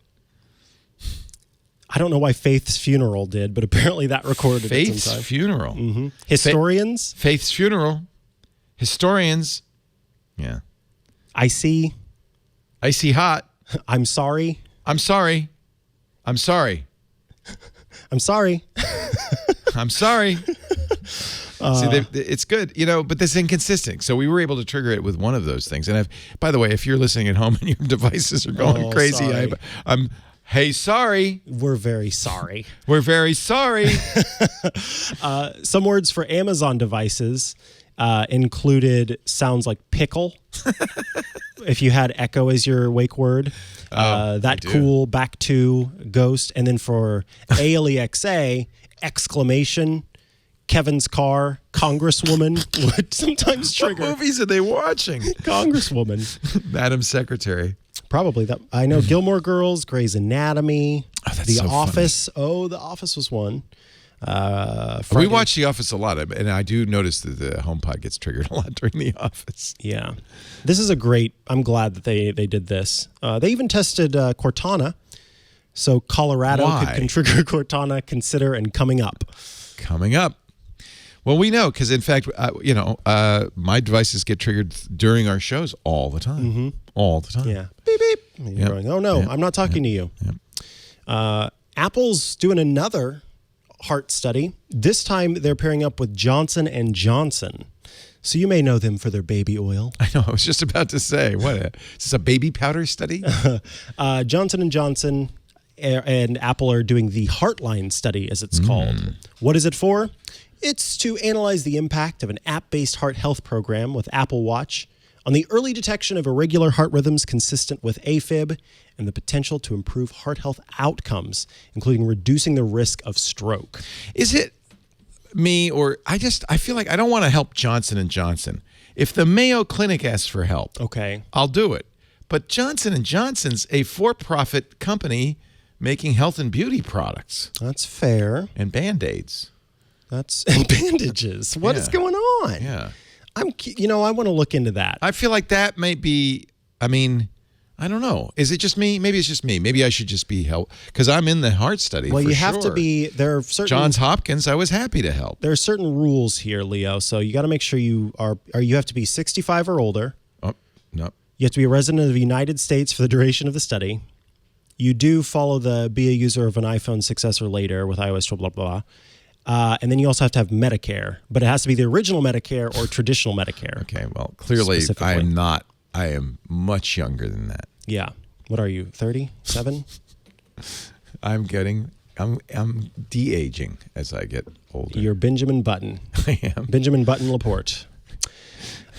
I don't know why Faith's Funeral did, but apparently that recorded Faith's it sometime. Funeral. Mm-hmm. Historians. Faith's Funeral. Historians. Yeah. I see hot. I'm sorry. I'm sorry. I'm sorry. I'm sorry. I'm sorry. See, it's good, but this is inconsistent. So we were able to trigger it with one of those things. And by the way, if you're listening at home and your devices are going crazy, sorry. Hey, sorry. We're very sorry. We're very sorry. Some words for Amazon devices included sounds like pickle. If you had echo as your wake word, that cool, back to, ghost. And then for ALEXA, exclamation, Kevin's car, Congresswoman would sometimes trigger. What movies are they watching? Congresswoman. Madam Secretary. Probably. That. I know Gilmore Girls, Grey's Anatomy, that's The so Office. Funny. Oh, The Office was one. We watch The Office a lot, and I do notice that the HomePod gets triggered a lot during The Office. Yeah. This is a great, I'm glad that they did this. They even tested Cortana. So Colorado could trigger Cortana, consider, and coming up. Coming up. Well, we know because, in fact, my devices get triggered during our shows all the time. Mm-hmm. All the time. Yeah. Beep, beep. And you're going, oh, no, I'm not talking to you. Yep. Apple's doing another heart study. This time, they're pairing up with Johnson & Johnson. So you may know them for their baby oil. I know. I was just about to say, is this a baby powder study? Johnson & Johnson and Apple are doing the Heartline study, as it's called. What is it for? It's to analyze the impact of an app-based heart health program with Apple Watch on the early detection of irregular heart rhythms consistent with AFib and the potential to improve heart health outcomes, including reducing the risk of stroke. Is it me or I feel like I don't want to help Johnson & Johnson. If the Mayo Clinic asks for help, okay, I'll do it. But Johnson & Johnson's a for-profit company making health and beauty products. That's fair. And Band-Aids. And bandages. What is going on? Yeah. I want to look into that. I feel like that might be, I don't know. Is it just me? Maybe it's just me. Maybe I should just be help because I'm in the heart study. Well, you have to be. There are certain Johns Hopkins. I was happy to help. There are certain rules here, Leo. So you got to make sure you are. You have to be 65 or older. Oh no. You have to be a resident of the United States for the duration of the study. You do follow be a user of an iPhone 6S or later with iOS 12, blah blah blah. And then you also have to have Medicare, but it has to be the original Medicare or traditional Medicare. Okay, well, clearly I am not. I am much younger than that. Yeah. What are you, 37? I'm de-aging as I get older. You're Benjamin Button. I am. Benjamin Button Laporte.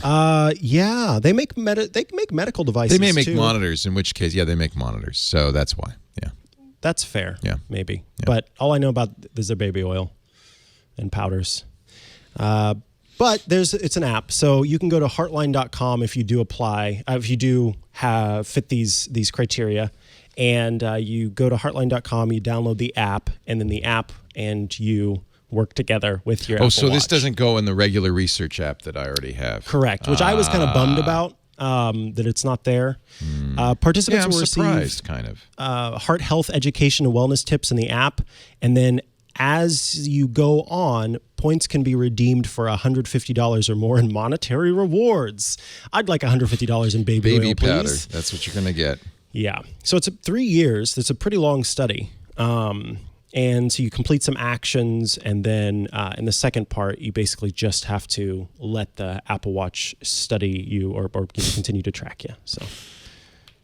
Yeah, they make medical devices. They may make too. monitors, in which case, yeah, they make monitors. So that's why. Yeah. That's fair. Yeah. Maybe. Yeah. But all I know about is their baby oil and powders. But it's an app. So you can go to heartline.com if you do apply, if you do fit these criteria. And you go to heartline.com, you download the app, and then the app and you work together with your Apple so Watch. This doesn't go in the regular research app that I already have. Correct, which I was kind of bummed about. That it's not there. Participants will surprised, receive kind of heart health education and wellness tips in the app, and then as you go on, points can be redeemed for $150 or more in monetary rewards. I'd like $150 in baby oil, powder. please. That's what you're going to get. Yeah. So it's 3 years. It's a pretty long study. And so you complete some actions, and then in the second part, you basically just have to let the Apple Watch study you or continue to track you. So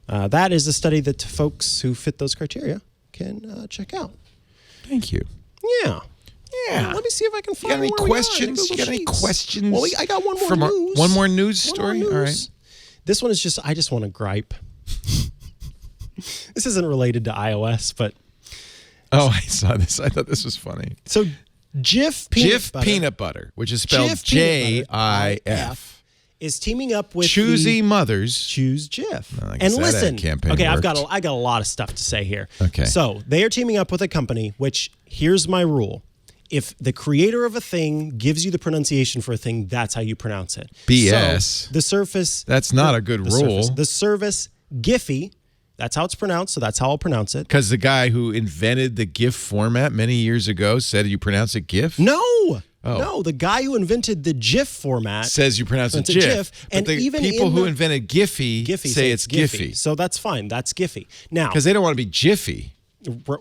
that is a study that folks who fit those criteria can check out. Thank you. Yeah. Let me see if I can find. You got any questions? You got any questions? Well, I got one more from news. One more news story. All right. This one is I just want to gripe. This isn't related to iOS, but. Oh, I saw this. I thought this was funny. So, Jif peanut butter, which is spelled J-I-F, is teaming up with Choosy Mothers. Choose Jif. Well, and listen, campaign okay, worked. I got a lot of stuff to say here. Okay. So they are teaming up with a company. Which here's my rule: if the creator of a thing gives you the pronunciation for a thing, that's how you pronounce it. BS. So, the Surface. That's not a good rule. The service Giphy. That's how it's pronounced, so that's how I'll pronounce it. Because the guy who invented the GIF format many years ago said you pronounce it GIF? No, the guy who invented the GIF format says you pronounce it GIF. And the even people who invented Giphy say it's Giphy. So that's fine. That's Giphy. Now, because they don't want to be Jiffy.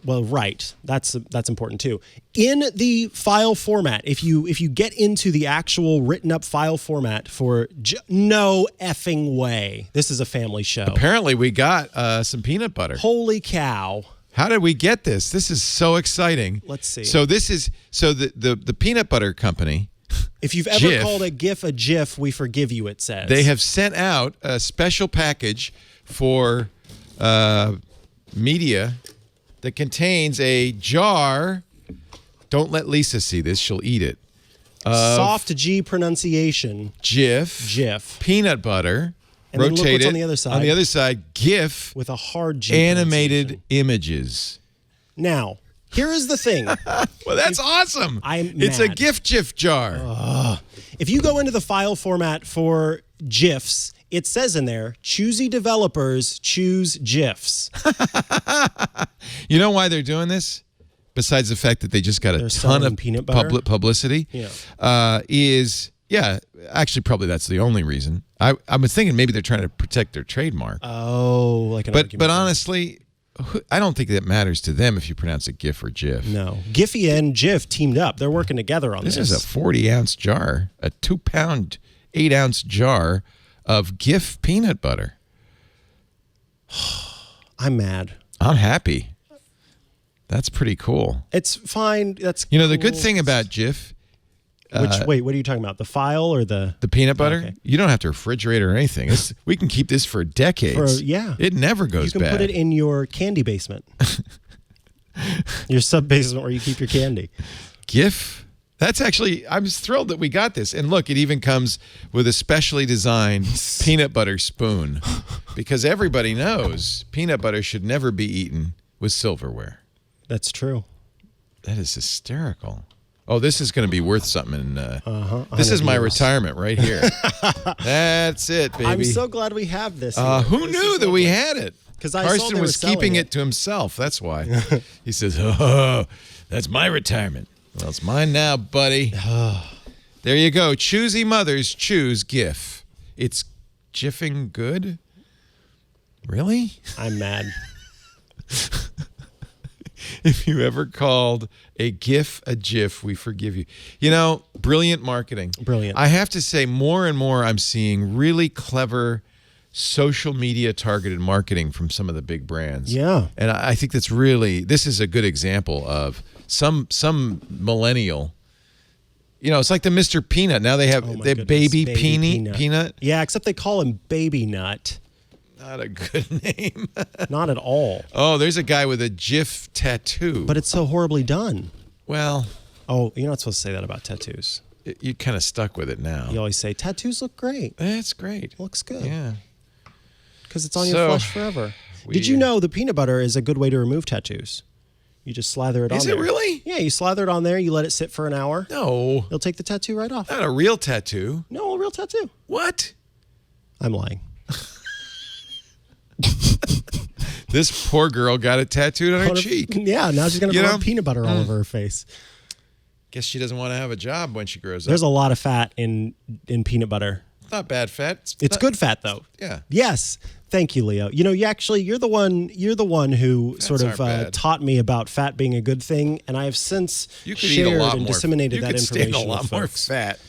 Well, right. That's important too. In the file format, if you get into the actual written up file format for no effing way, this is a family show. Apparently, we got some peanut butter. Holy cow! How did we get this? This is so exciting. Let's see. So the peanut butter company If you've ever Jif. called a GIF a GIF, we forgive you, it says. They have sent out a special package for media that contains a jar. Don't let Lisa see this. She'll eat it. Soft G pronunciation. Jif. Peanut butter. And then rotate look what's it. on the other side. On the other side, GIF. With a hard G Animated pronunciation. images. Now, here is the thing. Well, that's awesome. It's a mad. GIF jar. If you go into the file format for GIFs, it says in there, choosy developers choose GIFs. You know why they're doing this? Besides the fact that they just got a They're ton selling of peanut butter? publicity, actually probably that's the only reason. I was thinking maybe they're trying to protect their trademark. Oh, like an argument. But honestly, I don't think that matters to them if you pronounce it GIF or GIF. No. Giphy and Jif teamed up. They're working together on this. This is a 40-ounce jar, a 2-pound, 8-ounce jar of GIF peanut butter. I'm mad. I'm happy. That's pretty cool. It's fine. That's The good cool. thing about GIF, Wait, what are you talking about? The file or the peanut butter, Okay. you don't have to refrigerate it or anything. We can keep this for decades. yeah. It never goes You can bad. put it in your candy basement. Your sub basement where you keep your candy. GIF. That's actually, I'm thrilled that we got this. And look, it even comes with a specially designed peanut butter spoon because everybody knows peanut butter should never be eaten with silverware. That's true. That is hysterical. Oh, this is going to be worth something. This 100 is my years. retirement right here. That's it, baby. I'm so glad we have this. Who knew that we had it? 'Cause I saw Carson they were was keeping selling it to himself. That's why. He says, "Oh, that's my retirement." Well, it's mine now, buddy. There you go. Choosy mothers choose GIF. It's jiffing good. Really? I'm mad. If you ever called a GIF a GIF, we forgive you. Brilliant marketing. Brilliant. I have to say, more and more I'm seeing really clever social media targeted marketing from some of the big brands. Yeah. And I think this is a good example of some millennial. It's like the Mr. Peanut. Now they have Oh my their goodness, baby peanut. Yeah, except they call him Baby Nut. Not a good name. Not at all. Oh, there's a guy with a GIF tattoo. But it's so horribly done. Well, Oh, you're not supposed to say that about tattoos. you kind of stuck with it now. You always say tattoos look great. That's great. Looks good. Yeah. Because it's on your So, flesh forever. Did you know the peanut butter is a good way to remove tattoos? You just slather it on Is there. it really? Yeah, you slather it on there. You let it sit for an hour. No. It'll take the tattoo right off. Not a real tattoo. No, a real tattoo. What? I'm lying. This poor girl got it tattooed on her cheek. Yeah, now she's going to You rub know? peanut butter all over her face. Guess she doesn't want to have a job when she grows There's up. a lot of fat in peanut butter. Not bad fat. It's not- good fat though. Yeah. Yes. Thank you, Leo. You're the one who sort of aren't bad. taught me about fat being a good thing, and I have since You could eat shared a lot and more. disseminated you that could information stand a lot with more folks. fat,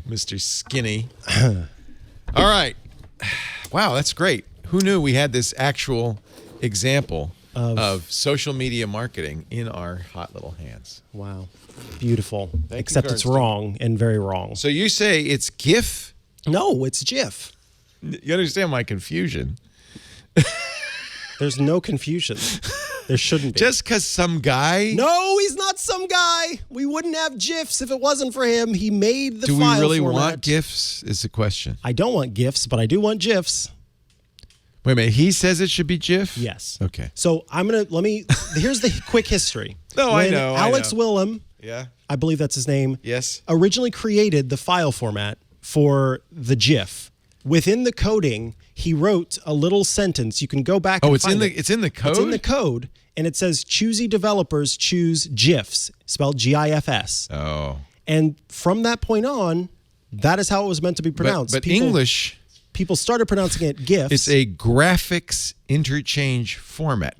Mr. Skinny. All right. Wow, that's great. Who knew we had this actual example of social media marketing in our hot little hands? Wow. Beautiful. you, Except it's Karsten. wrong and very wrong. So you say it's GIF? No, it's Jif. You understand my confusion. There's no confusion. There shouldn't be. Just because some guy... No, he's not some guy. We wouldn't have GIFs if it wasn't for him. He made the Do we file really format. want GIFs is the question. I don't want GIFs, but I do want GIFs. Wait a minute. He says it should be GIF? Yes. Okay. So here's the quick history. No, I know, I Alex know. Willem, Yeah. I believe that's his name, Yes. originally created the file format for the GIF. Within the coding, he wrote a little sentence. You can go back and Oh, it's in find the it. it's in the code? It's in the code, and it says choosy developers choose GIFs, spelled GIFS. Oh. And from that point on, that is how it was meant to be pronounced. But English, people started pronouncing it GIFs. it's a graphics interchange format.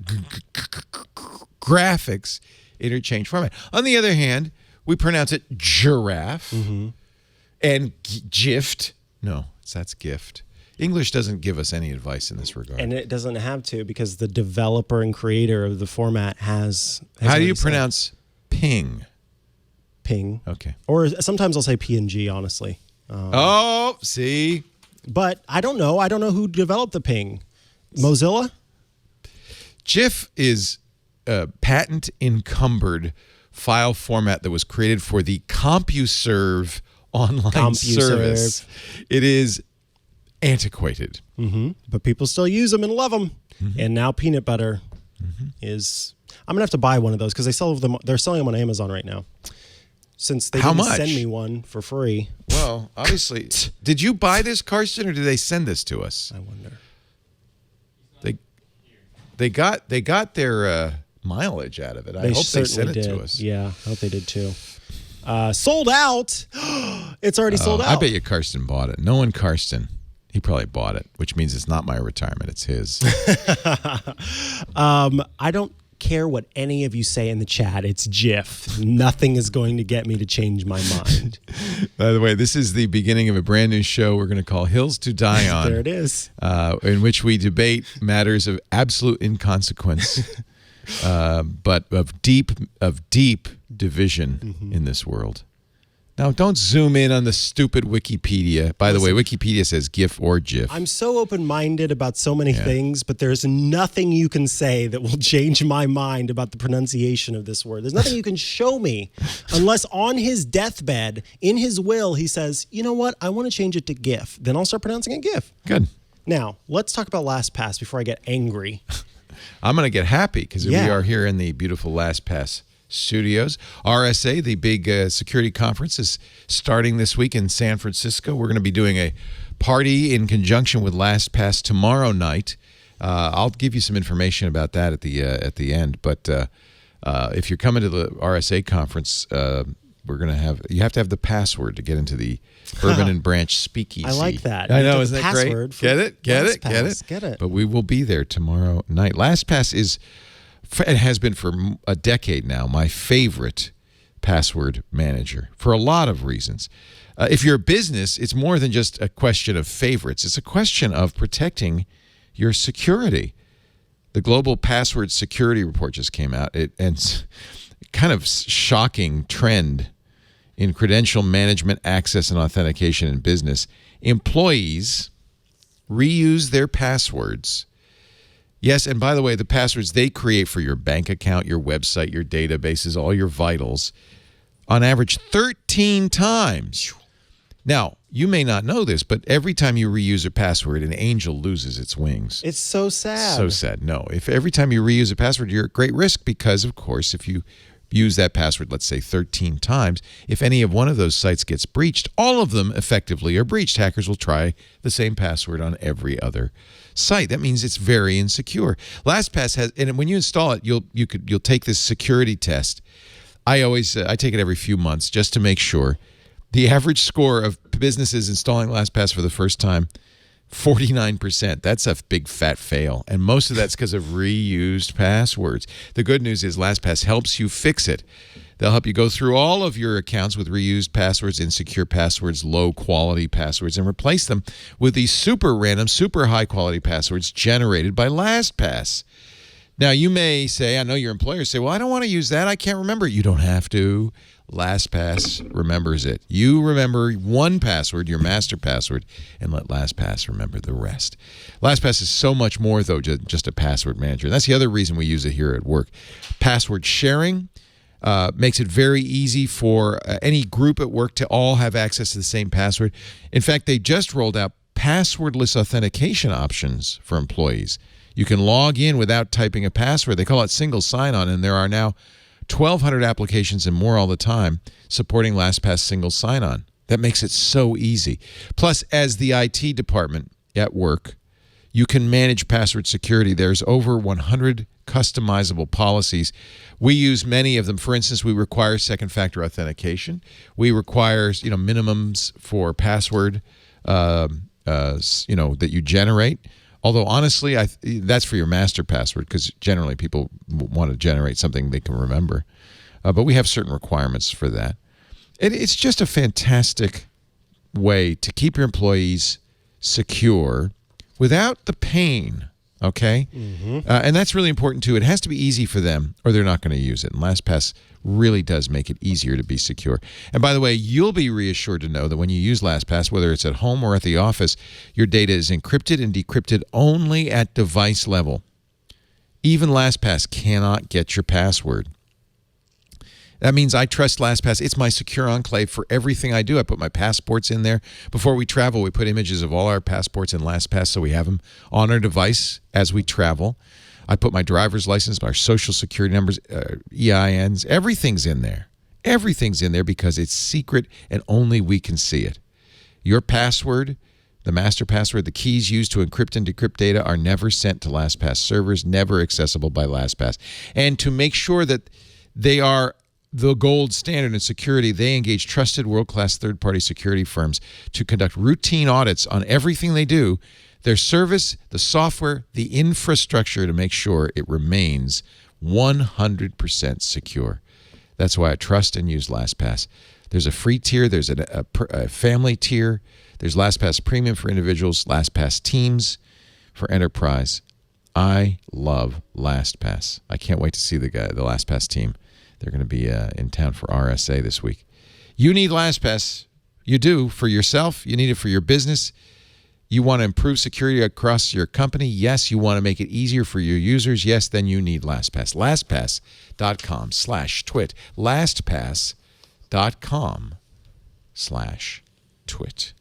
Graphics interchange format. On the other hand, we pronounce it giraffe and gift. No, that's gift. English doesn't give us any advice in this regard. And it doesn't have to because the developer and creator of the format has How do already you said- pronounce ping? ping. Okay. Or sometimes I'll say PNG, honestly. See? But I don't know. I don't know who developed the ping. Mozilla? Jif is a patent encumbered file format that was created for the CompuServe online service. It is antiquated. But people still use them and love them. And now peanut butter is... I'm going to have to buy one of those because they're selling them on Amazon right now. Since they didn't send me one for free. Well, obviously. Did you buy this, Karsten, or did they send this to us? I wonder. They got their mileage out of it. I hope they sent it to us. Yeah, I hope they did too. Sold out. It's already sold out. I bet you Karsten bought it. Knowing Karsten, he probably bought it, which means it's not my retirement. It's his. I don't care what any of you say in the chat. It's Jif. Nothing is going to get me to change my mind. By the way, this is the beginning of a brand new show we're going to call Hills to Die On. There it is. In which we debate matters of absolute inconsequence, but of deep division in this world. Now, don't zoom in on the stupid Wikipedia. By the way, Wikipedia says GIF or GIF. I'm so open-minded about so many things, but there's nothing you can say that will change my mind about the pronunciation of this word. There's nothing you can show me unless on his deathbed, in his will, he says, you know what, I want to change it to GIF. Then I'll start pronouncing it GIF. Good. Now, let's talk about LastPass before I get angry. I'm going to get happy because we are here in the beautiful LastPass studios. RSA, the big security conference, is starting this week in San Francisco. We're going to be doing a party in conjunction with LastPass tomorrow night. I'll give you some information about that at the end. But if you're coming to the RSA conference, we're going to you have to have the password to get into the Urban and Branch Speakeasy. I like that. I know, isn't that great? Get it. Get it. But we will be there tomorrow night. LastPass is... It has been for a decade now my favorite password manager for a lot of reasons. If you're a business, it's more than just a question of favorites. It's a question of protecting your security. The Global Password Security Report just came out. And kind of shocking trend in credential management, access, and authentication in business. Employees reuse their passwords. Yes, and by the way, the passwords they create for your bank account, your website, your databases, all your vitals, on average 13 times. Now, you may not know this, but every time you reuse a password, an angel loses its wings. It's so sad. So sad. No, if every time you reuse a password, you're at great risk because, of course, if you use that password, let's say 13 times, if any of one of those sites gets breached, all of them effectively are breached. Hackers will try the same password on every other site. That means it's very insecure. LastPass has, and when you install it, you'll take this security test. I take it every few months just to make sure. The average score of businesses installing LastPass for the first time, 49%. That's a big fat fail. And most of that's because of reused passwords. The good news is LastPass helps you fix it. They'll help you go through all of your accounts with reused passwords, insecure passwords, low-quality passwords, and replace them with these super random, super high-quality passwords generated by LastPass. Now, you may say, I know your employers say, well, I don't want to use that. I can't remember it. You don't have to. LastPass remembers it. You remember one password, your master password, and let LastPass remember the rest. LastPass is so much more, though, just a password manager. And that's the other reason we use it here at work. Password sharing makes it very easy for any group at work to all have access to the same password. In fact, they just rolled out passwordless authentication options for employees. You can log in without typing a password. They call it single sign-on, and there are now 1,200 applications and more all the time supporting LastPass single sign-on. That makes it so easy. Plus, as the IT department at work, you can manage password security. There's over 100 customizable policies. We use many of them. For instance, we require second-factor authentication. We require, minimums for password, that you generate. Although, honestly, that's for your master password because generally people want to generate something they can remember. But we have certain requirements for that. It's just a fantastic way to keep your employees secure without the pain Okay? And that's really important too. It has to be easy for them or they're not going to use it. And LastPass really does make it easier to be secure. And by the way, you'll be reassured to know that when you use LastPass, whether it's at home or at the office, your data is encrypted and decrypted only at device level. Even LastPass cannot get your password. That means I trust LastPass. It's my secure enclave for everything I do. I put my passports in there. Before we travel, we put images of all our passports in LastPass so we have them on our device as we travel. I put my driver's license, our social security numbers, EINs. Everything's in there. Everything's in there because it's secret and only we can see it. Your password, the master password, the keys used to encrypt and decrypt data are never sent to LastPass servers, never accessible by LastPass. And to make sure that they are the gold standard in security, they engage trusted world-class third-party security firms to conduct routine audits on everything they do, their service, the software, the infrastructure to make sure it remains 100% secure. That's why I trust and use LastPass. There's a free tier. There's a family tier. There's LastPass Premium for individuals, LastPass Teams for enterprise. I love LastPass. I can't wait to see the LastPass team. They're going to be in town for RSA this week. You need LastPass. You do for yourself. You need it for your business. You want to improve security across your company. Yes. You want to make it easier for your users. Yes. Then you need LastPass. LastPass.com/twit. LastPass.com/twit.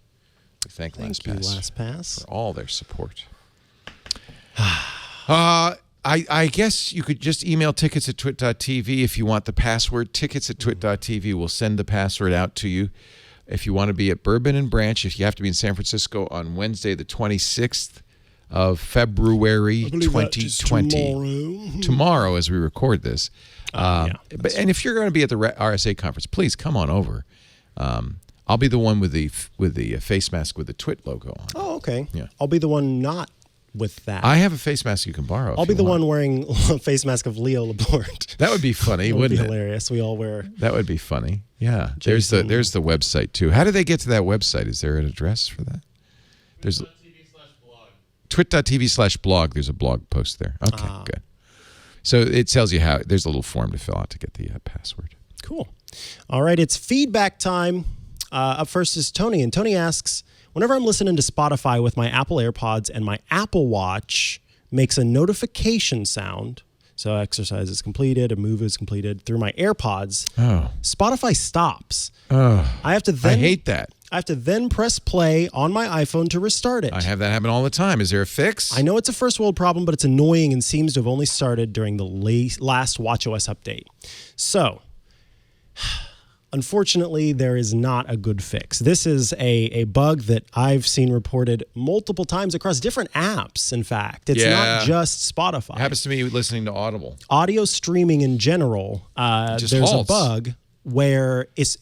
We thank Thank you, LastPass. for all their support. I guess you could just email tickets@twit.tv if you want the password. Tickets@twit.tv will send the password out to you. If you want to be at Bourbon and Branch, if you have to be in San Francisco on Wednesday, the 26th of February 2020. Tomorrow as we record this. And if you're going to be at the RSA conference, please come on over. I'll be the one with the face mask with the Twit logo on. Oh, okay. Yeah. I'll be the one not with that. I have a face mask you can borrow. I'll be the one wearing a face mask of Leo Laporte. That would be funny, That would wouldn't be it? hilarious. We all wear. That would be funny. Yeah. Jason. There's the website too. How do they get to that website? Is there an address for that? There's twit.tv/blog. There's a blog post there. Okay, good. So it tells you how. There's a little form to fill out to get the password. Cool. All right, it's feedback time. Up first is Tony, and Tony asks, whenever I'm listening to Spotify with my Apple AirPods and my Apple Watch makes a notification sound, so exercise is completed, a move is completed, through my AirPods, Spotify stops. I hate that. I have to then press play on my iPhone to restart it. I have that happen all the time. Is there a fix? I know it's a first world problem, but it's annoying and seems to have only started during the last watchOS update. So, unfortunately, there is not a good fix. This is a bug that I've seen reported multiple times across different apps, in fact. It's not just Spotify. It happens to me listening to Audible. Audio streaming in general, there's halts. a bug where it's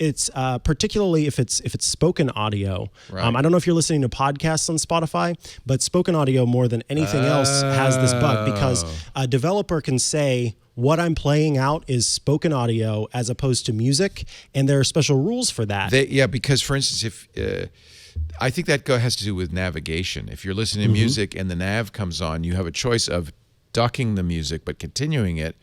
particularly if it's spoken audio. Right. I don't know if you're listening to podcasts on Spotify, but spoken audio more than anything else has this bug because a developer can say, what I'm playing out is spoken audio as opposed to music, and there are special rules for that. Because, for instance, if I think that has to do with navigation. If you're listening to music and the nav comes on, you have a choice of ducking the music but continuing it,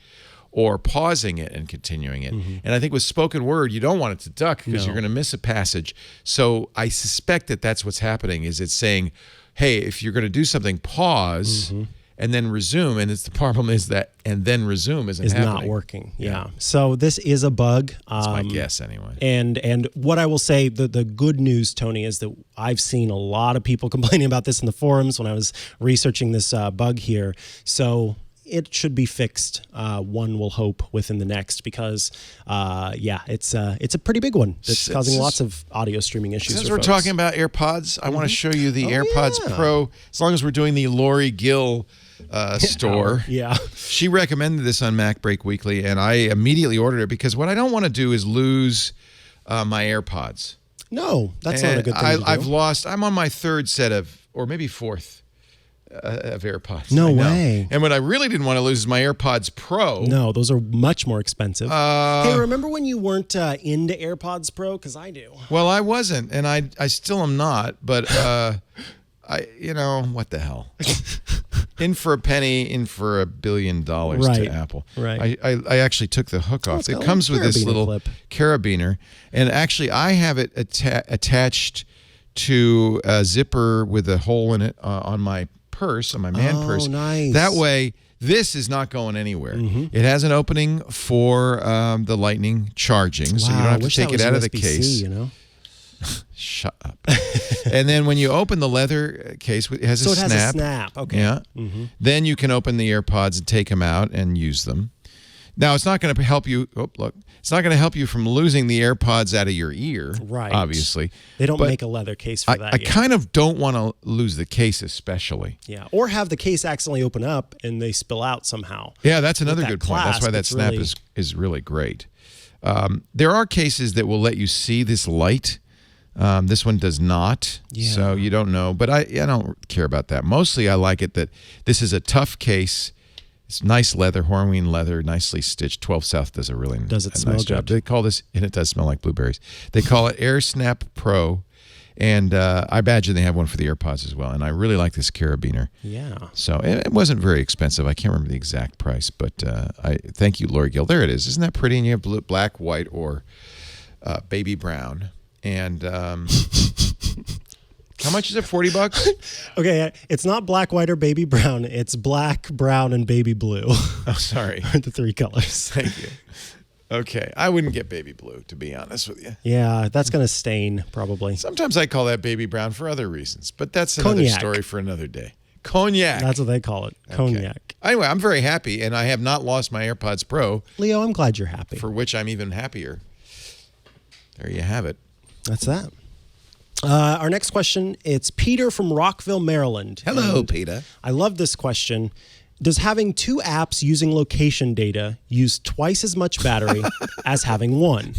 or pausing it and continuing it. And I think with spoken word, you don't want it to duck because you're going to miss a passage. So I suspect that that's what's happening. Is it's saying, hey, if you're going to do something, pause. And then resume, and the problem is that and then resume isn't happening. Not working. Yeah. So this is a bug. That's my guess anyway. And what I will say, the good news, Tony, is that I've seen a lot of people complaining about this in the forums when I was researching this bug here. So it should be fixed. One will hope within the next because, it's a pretty big one that's causing lots of audio streaming issues. Since we're talking about AirPods, I want to show you the AirPods Pro. As long as we're doing the Lori Gill store. Yeah. She recommended this on Mac Break Weekly, and I immediately ordered it because what I don't want to do is lose my AirPods. No, that's not a good thing to do. I'm on my third set or maybe fourth of AirPods. No way. And what I really didn't want to lose is my AirPods Pro. No, those are much more expensive. Hey, remember when you weren't into AirPods Pro? Because I do. Well, I wasn't, and I still am not, but what the hell? In for a penny, in for $1 billion to Apple. Right. I actually took the hook off. it's It got a comes with this little clip. carabiner, and actually I have it attached to a zipper with a hole in it on my purse, on my man purse. Nice. That way, this is not going anywhere. It has an opening for the Lightning charging, so you don't have to take it out of the case. Shut up. And then when you open the leather case, it has a snap. So it has a snap. Okay. Yeah. Then you can open the AirPods and take them out and use them. Now, it's not going to help you. Oh, look. It's not going to help you from losing the AirPods out of your ear. Right. Obviously. They don't make a leather case for that I yet. kind of don't want to lose the case, especially. Yeah. Or have the case accidentally open up and they spill out somehow. Yeah, that's another that good point. That's why that clasp, snap really- is really great. There are cases that will let you see this light. This one does not, so you don't know. But I don't care about that. Mostly I like it that this is a tough case. It's nice leather, Horween leather, nicely stitched. 12 South does a really smell nice job. good? They call this, and it does smell like blueberries. They call it Air Snap Pro, and I imagine they have one for the AirPods as well. And I really like this carabiner. Yeah. So it wasn't very expensive. I can't remember the exact price, but I thank you, Lori Gill. There it is. Isn't that pretty? And you have blue, black, white, or baby brown. And how much is it? $40? Okay, it's not black, white, or baby brown. It's black, brown, and baby blue. Oh, sorry. The three colors. Thank you. Okay, I wouldn't get baby blue, to be honest with you. Yeah, that's going to stain probably. Sometimes I call that baby brown for other reasons, but that's another Cognac. story for another day. Cognac. That's what they call it. Cognac. Okay. Anyway, I'm very happy, and I have not lost my AirPods Pro, Leo, I'm glad you're happy. for which I'm even happier. There you have it. That's that. Our next question, it's Peter from Rockville, Maryland. Hello, And Peter. I love this question. Does having two apps using location data use twice as much battery as having one?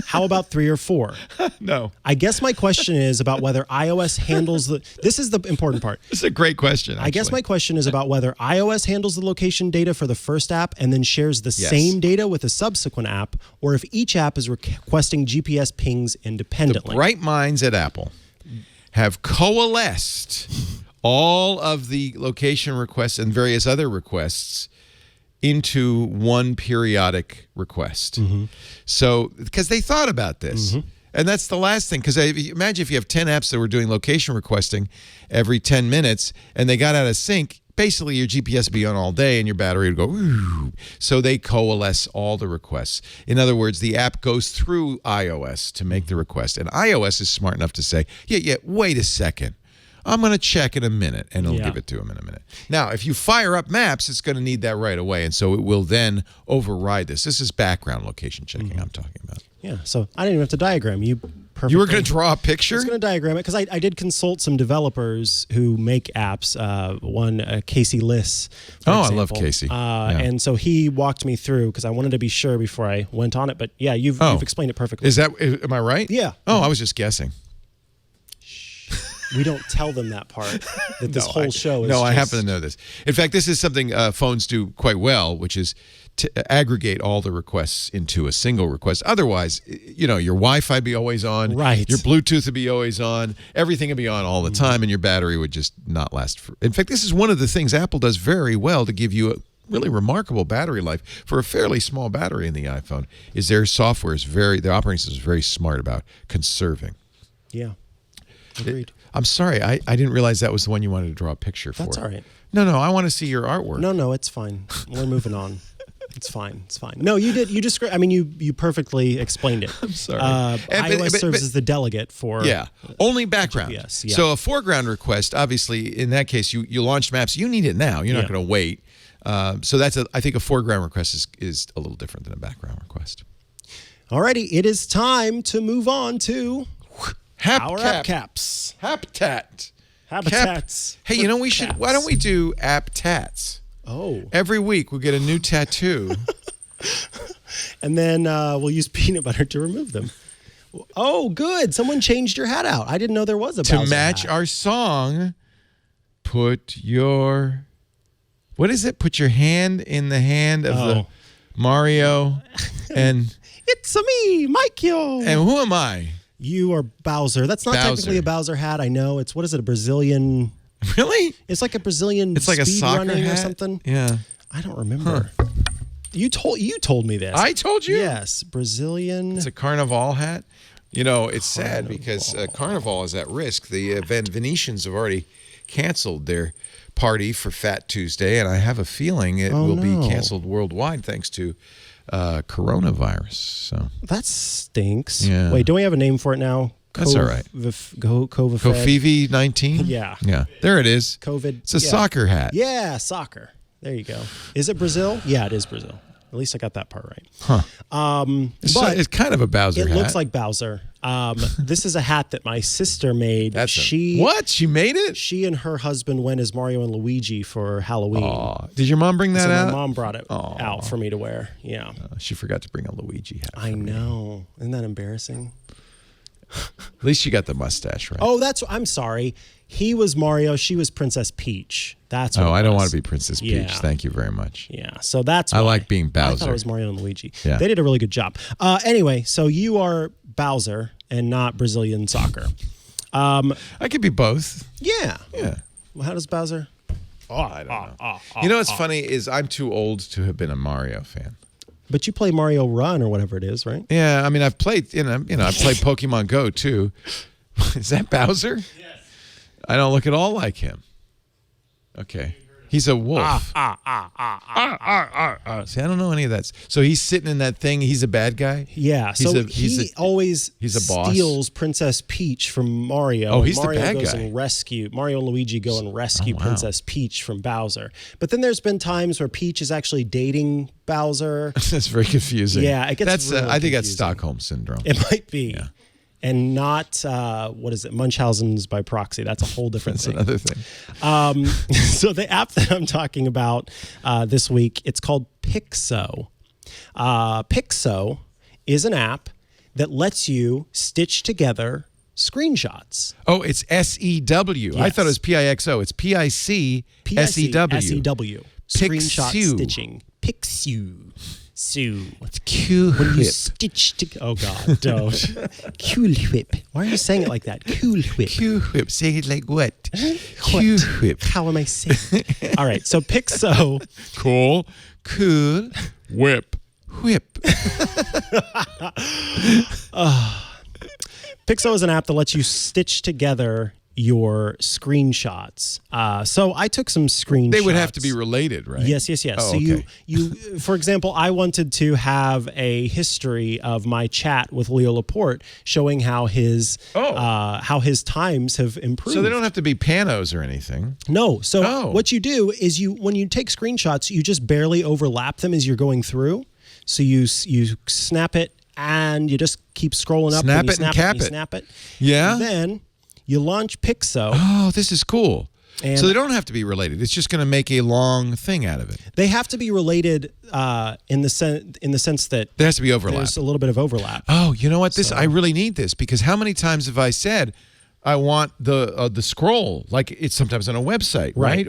How about 3 or 4? No. I guess my question is about whether iOS handles the... This is the important part. This is a great question, I guess my question is about whether iOS handles the location data for the first app and then shares the Yes. same data with a subsequent app, or if each app is requesting GPS pings The independently. bright minds at Apple have coalesced all of the location requests and various other requests into one periodic request. So, because they thought about this. And that's the last thing, because imagine if you have 10 apps that were doing location requesting every 10 minutes and they got out of sync, basically your GPS would be on all day and your battery would go, "Ooh." So they coalesce all the requests. In other words, the app goes through iOS to make the request. And iOS is smart enough to say, yeah, wait a second. I'm going to check in a minute, and it'll Yeah. give it to him in a minute. Now, if you fire up Maps, it's going to need that right away, and so it will then override this. This is background location checking I'm talking about. Yeah, so I didn't even have to diagram. You perfectly... You were going to draw a I picture? was going to diagram it because I did consult some developers who make apps. One, Casey Liss. for Oh, I love example. Casey. Yeah. And so he walked me through because I wanted to be sure before I went on it. But yeah, you've explained it perfectly. Am I right? Yeah. Oh, I was just guessing. We don't tell them that part, that this whole show is I just- happen to know this. In fact, this is something phones do quite well, which is to aggregate all the requests into a single request. Otherwise, your Wi-Fi be always on, Right. your Bluetooth would be always on, everything would be on all the time, and your battery would just not last. In fact, this is one of the things Apple does very well to give you a really remarkable battery life for a fairly small battery in the iPhone. Is their software is their operating system is very smart about conserving. Yeah. Agreed. I'm sorry, I didn't realize that was the one you wanted to draw a picture for. That's all right. No, I want to see your artwork. No, it's fine. We're moving on. It's fine. It's fine. No, you did. You just. I mean, you perfectly explained it. I'm sorry. iOS serves as the delegate for. Yeah, only background. GPS, yeah. So a foreground request, obviously, in that case, you launched Maps. You need it now. You're not Yeah. going to wait. So that's I think a foreground request is a little different than a background request. Alrighty, it is time to move on to our app caps. Habitat. Habitats. Hey, we should. Caps. Why don't we do app tats? Oh. Every week we'll get a new tattoo. And then we'll use peanut butter to remove them. Oh, good. Someone changed your hat out. I didn't know there was a to Bowser match hat. our song. Put your hand in the hand of the Mario, and It's me, Mikey. who am I? You are Bowser. That's not technically a Bowser hat. I know. It's, what is it, a Brazilian? Really? It's like a Brazilian It's like a speed soccer running hat or something. Yeah. I don't remember. You told me this. I told you? Yes, Brazilian. It's a Carnival hat. You know, it's sad because Carnival is at risk. The Venetians have already canceled their party for Fat Tuesday, and I have a feeling it will be canceled worldwide thanks to coronavirus. So that stinks. Yeah. Wait, don't we have a name for it now? That's all right. Kofivi 19? Yeah. Yeah. There it is. COVID. It's a soccer hat. Yeah, soccer. There you go. Is it Brazil? Yeah, it is Brazil. At least I got that part right. Huh. It's kind of a Bowser hat. It looks like Bowser. This is a hat that my sister made. What? She made it? She and her husband went as Mario and Luigi for Halloween. Aw. Did your mom bring that out? My mom brought it out for me to wear. Yeah. She forgot to bring a Luigi hat. I know. Isn't that embarrassing? At least you got the mustache right. Oh, I'm sorry. He was Mario. She was Princess Peach. That's what I don't want to be Princess Peach. Yeah. Thank you very much. Yeah, so that's I why. like being Bowser. I thought it was Mario and Luigi. Yeah. They did a really good job. Anyway, so you are Bowser and not Brazilian soccer. I could be both. Yeah. Yeah. Well, how does Bowser? I don't know. You know what's funny is I'm too old to have been a Mario fan. But you play Mario Run or whatever it is, right? Yeah, I mean I've played I've played Pokemon Go too. Is that Bowser? Yes. I don't look at all like him. Okay. He's a wolf. See, I don't know any of that. So he's sitting in that thing. He's a bad guy? Yeah. He always a boss. steals Princess Peach from Mario. Oh, he's Mario the bad goes guy. And Mario and Luigi go and rescue Princess Peach from Bowser. But then there's been times where Peach is actually dating Bowser. That's very confusing. Yeah, it gets really I think that's confusing. Stockholm Syndrome. It might be. Yeah. And not, what is it, Munchausen's by proxy. That's a whole different thing. Another thing. So the app that I'm talking about this week, it's called Picsew. Picsew is an app that lets you stitch together screenshots. Oh, it's SEW. Yes. I thought it was PIXO. It's PIC SEW. SEW. Screenshot stitching. Picsew. It's cool When you whip. stitch together. Oh, God, don't. Cool whip. Why are you saying it like that? Cool whip. Q whip. Say it like what? Q whip. How am I saying it? All right, so Picsew. Cool. Cool. Whip. Whip. Picsew is an app that lets you stitch together your screenshots. So I took some screenshots. They would have to be related, right? Yes. Oh, So okay. you, for example, I wanted to have a history of my chat with Leo Laporte, showing how his times have improved. So they don't have to be panos or anything. No. So Oh. what you do is when you take screenshots, you just barely overlap them as you're going through. So you snap it and you just keep scrolling up. Snap and you it and snap cap and you it. snap it. Yeah? And then you launch Picsew. Oh, this is cool. And so they don't have to be related. It's just going to make a long thing out of it. They have to be related in the sense that There has to be overlap. there's a little bit of overlap. Oh, you know what? I really need this because how many times have I said I want the scroll like it's sometimes on a website, right?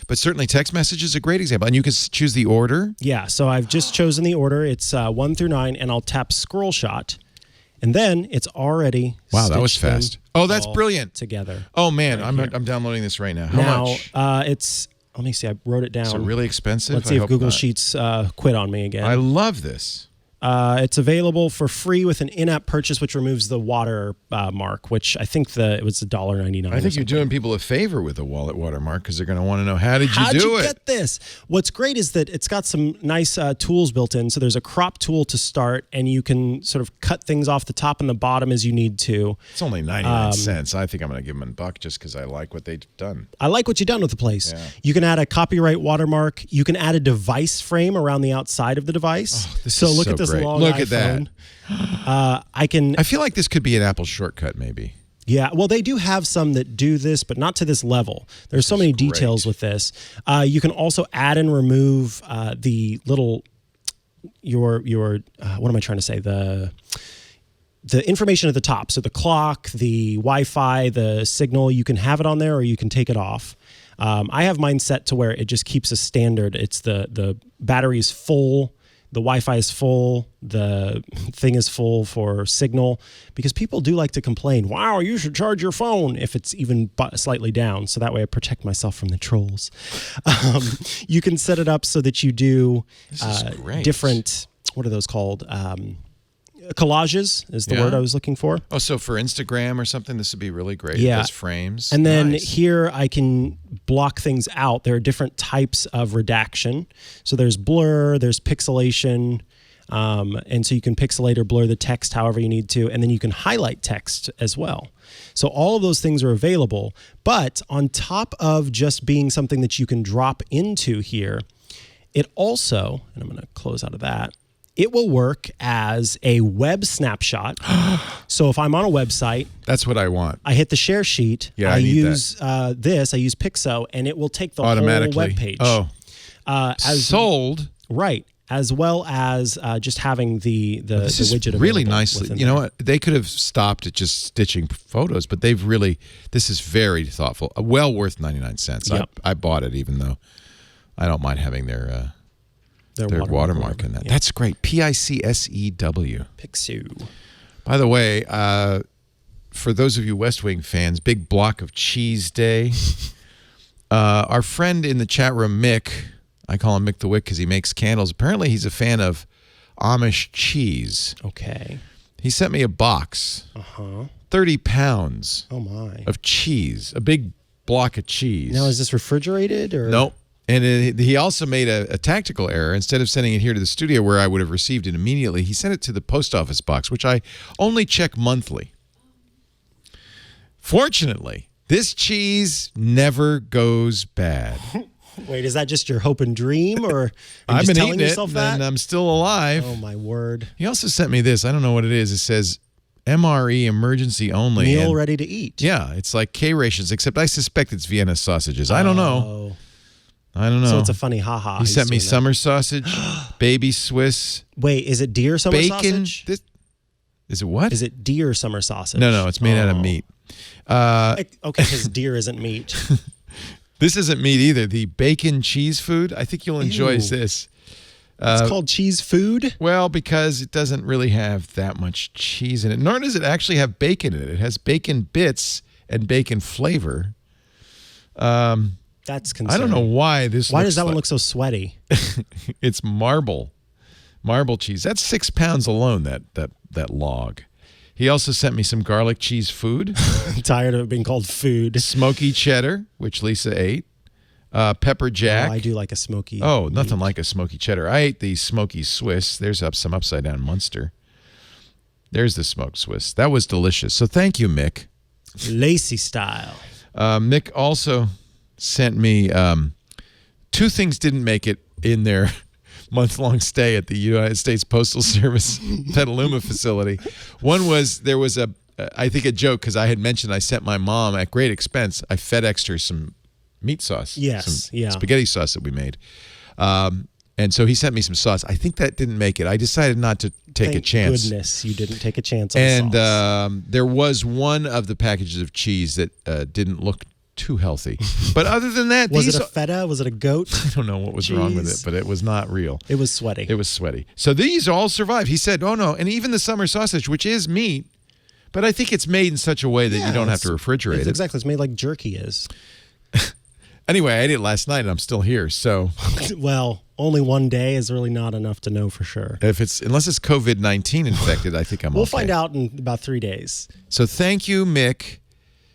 But certainly text message is a great example, and you can choose the order. Yeah. So I've just chosen the order. It's 1 through 9, and I'll tap scroll shot, and then it's already. Wow, that was stitched them fast. Oh, that's all brilliant. Together. Oh man, Right I'm downloading this right now. How much? It's. Let me see. I wrote it down. Is it really expensive? Let's see I if hope Google not. Sheets quit on me again. I love this. It's available for free with an in-app purchase, which removes the watermark, which I think it was $1.99. I think you're doing people a favor with the wallet watermark because they're going to want to know how did you How'd do you it? get this? What's great is that it's got some nice tools built in. So there's a crop tool to start, and you can sort of cut things off the top and the bottom as you need to. It's only 99 cents. I think I'm going to give them $1 just because I like what they've done. I like what you've done with the place. Yeah. You can add a copyright watermark. You can add a device frame around the outside of the device. This is look so at this great. long Look iPhone. at that. I feel like this could be an Apple shortcut, maybe. Yeah, well, they do have some that do this, but not to this level. There's so many details with this. You can also add and remove the little what am I trying to say? The information at the top. So the clock, the Wi-Fi, the signal. You can have it on there, or you can take it off. I have mine set to where it just keeps a standard. It's the battery is full. the Wi-Fi is full, the thing is full for signal, because people do like to complain, wow, you should charge your phone if it's even slightly down. So that way I protect myself from the trolls. You can set it up so that you do different, what are those called? Collages is the word I was looking for. Oh, so for Instagram or something, this would be really great. Yeah. Those frames. And then here I can block things out. There are different types of redaction. So there's blur, there's pixelation, and so you can pixelate or blur the text however you need to, and then you can highlight text as well. So all of those things are available, but on top of just being something that you can drop into here, it also, and I'm going to close out of that, it will work as a web snapshot. So if I'm on a website, that's what I want. I hit the share sheet. Yeah, I use this. I use Picsew, and it will take the whole web page. Oh, sold. Right, as well as just having the widget available. Really nicely. You know what? They could have stopped at just stitching photos, but they've really. This is very thoughtful. Well worth 99 cents. Yep. I bought it, even though I don't mind having their watermark in that. Yeah. That's great. Picsew. Picsew. By the way, for those of you West Wing fans, big block of cheese day. Our friend in the chat room, Mick, I call him Mick the Wick because he makes candles. Apparently, he's a fan of Amish cheese. Okay. He sent me a box. 30 pounds. Oh my. Of cheese. A big block of cheese. Now, is this refrigerated or? Nope. And he also made a tactical error. Instead of sending it here to the studio where I would have received it immediately, he sent it to the post office box, which I only check monthly. Fortunately, this cheese never goes bad. Wait, is that just your hope and dream, or I've been telling eating yourself it, that? and I'm still alive. Oh my word! He also sent me this. I don't know what it is. It says MRE emergency only. Meal ready to eat. Yeah, it's like K rations, except I suspect it's Vienna sausages. I don't know. So it's a funny haha. He sent me summer sausage, baby Swiss. Wait, is it deer summer bacon, sausage? Is it what? Is it deer summer sausage? No, it's made out of meat. Okay, because deer isn't meat. This isn't meat either. The bacon cheese food. I think you'll enjoy this. It's called cheese food? Well, because it doesn't really have that much cheese in it, nor does it actually have bacon in it. It has bacon bits and bacon flavor. That's concerning. I don't know why this. Why does that one look so sweaty? It's marble cheese. That's 6 pounds alone. That log. He also sent me some garlic cheese food. I'm tired of it being called food. Smoky cheddar, which Lisa ate. Pepper jack. Oh, I do like a smoky. Oh, nothing like a smoky cheddar. I ate the smoky Swiss. There's some upside down Munster. There's the smoked Swiss. That was delicious. So thank you, Mick. Lacey style. Mick also sent me 2 things didn't make it in their month-long stay at the United States Postal Service Petaluma facility. One was there was I think a joke because I had mentioned I sent my mom at great expense. I FedExed her some meat sauce. Yes, some spaghetti sauce that we made. And so he sent me some sauce. I think that didn't make it. I decided not to take a chance. Thank goodness you didn't take a chance on sauce. And there was one of the packages of cheese that didn't look too healthy. But other than that, was it a feta? Was it a goat? I don't know what was wrong with it, but it was not real. It was sweaty. It was sweaty. So these all survived. He said, oh no, and even the summer sausage, which is meat, but I think it's made in such a way that you don't have to refrigerate it. Exactly. It's made like jerky is. Anyway, I ate it last night and I'm still here. So well, only one day is really not enough to know for sure. Unless it's COVID-19 infected, I think I'm We'll okay. find out in about 3 days. So thank you, Mick.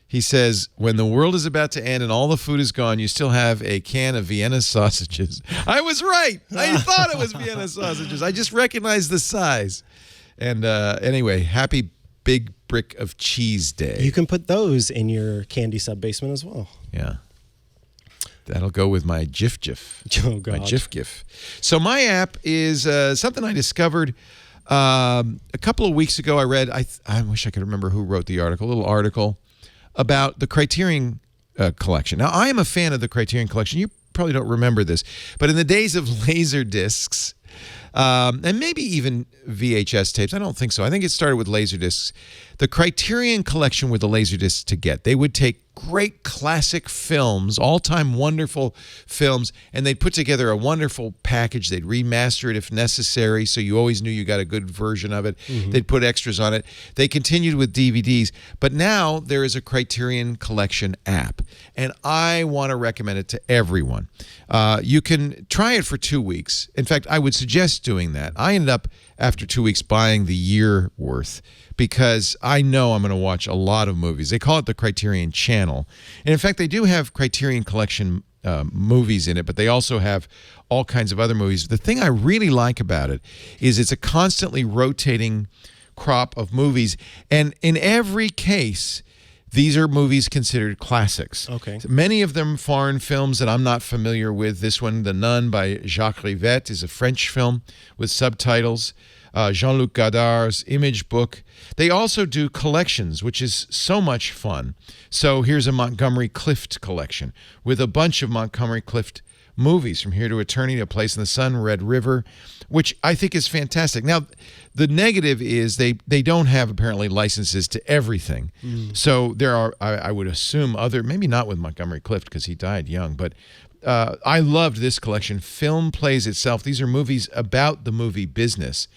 He says, when the world is about to end and all the food is gone, you still have a can of Vienna sausages. I was right. I thought it was Vienna sausages. I just recognized the size. And anyway, happy Big Brick of Cheese Day. You can put those in your candy sub-basement as well. Yeah. That'll go with my Jif. Oh, God. My Jif GIF. So my app is something I discovered a couple of weeks ago. I read, I wish I could remember who wrote the article, a little article about the Criterion collection. Now, I am a fan of the Criterion collection. You probably don't remember this, but in the days of laser discs, and maybe even VHS tapes, I don't think so. I think it started with laser discs. The Criterion collection were the laser discs to get. They would take great classic films, all-time wonderful films, and they'd put together a wonderful package. They'd remaster it if necessary, so you always knew you got a good version of it. They'd put extras on it. They continued with DVDs, but now there is a Criterion Collection app, and I want to recommend it to everyone. You can try it for 2 weeks. In fact, I would suggest doing that. I ended up, after 2 weeks, buying the year worth, because I know I'm going to watch a lot of movies. They call it the Criterion Channel. And in fact, they do have Criterion Collection movies in it, but they also have all kinds of other movies. The thing I really like about it is it's a constantly rotating crop of movies. And in every case, these are movies considered classics. Okay. Many of them foreign films that I'm not familiar with. This one, The Nun by Jacques Rivette, is a French film with subtitles. Jean-Luc Godard's Image Book. They also do collections, which is so much fun. So here's a Montgomery Clift collection with a bunch of Montgomery Clift movies, From Here to Eternity, A Place in the Sun, Red River, which I think is fantastic. Now, the negative is they don't have apparently licenses to everything. So there are, I would assume, other, maybe not with Montgomery Clift because he died young, but I loved this collection. Film Plays Itself. These are movies about the movie business.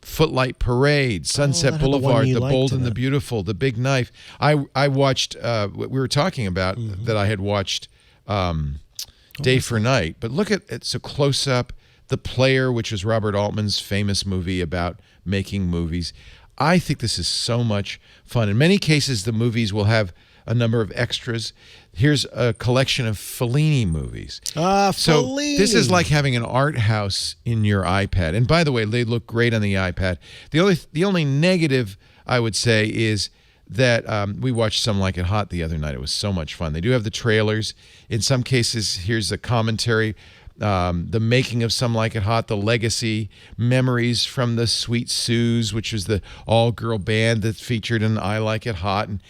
Footlight Parade, Sunset Boulevard, The Bold and the Beautiful, The Big Knife. I watched what we were talking about that I had watched Day for Night. But look at it's a close-up. The Player, which was Robert Altman's famous movie about making movies. I think this is so much fun. In many cases, the movies will have a number of extras. Here's a collection of Fellini movies. So Fellini. This is like having an art house in your iPad. And by the way, they look great on the iPad. The only negative I would say is that we watched Some Like It Hot the other night. It was so much fun. They do have the trailers. In some cases, here's a commentary. The making of Some Like It Hot, the legacy, memories from the Sweet Sues, which was the all-girl band that featured in I Like It Hot, and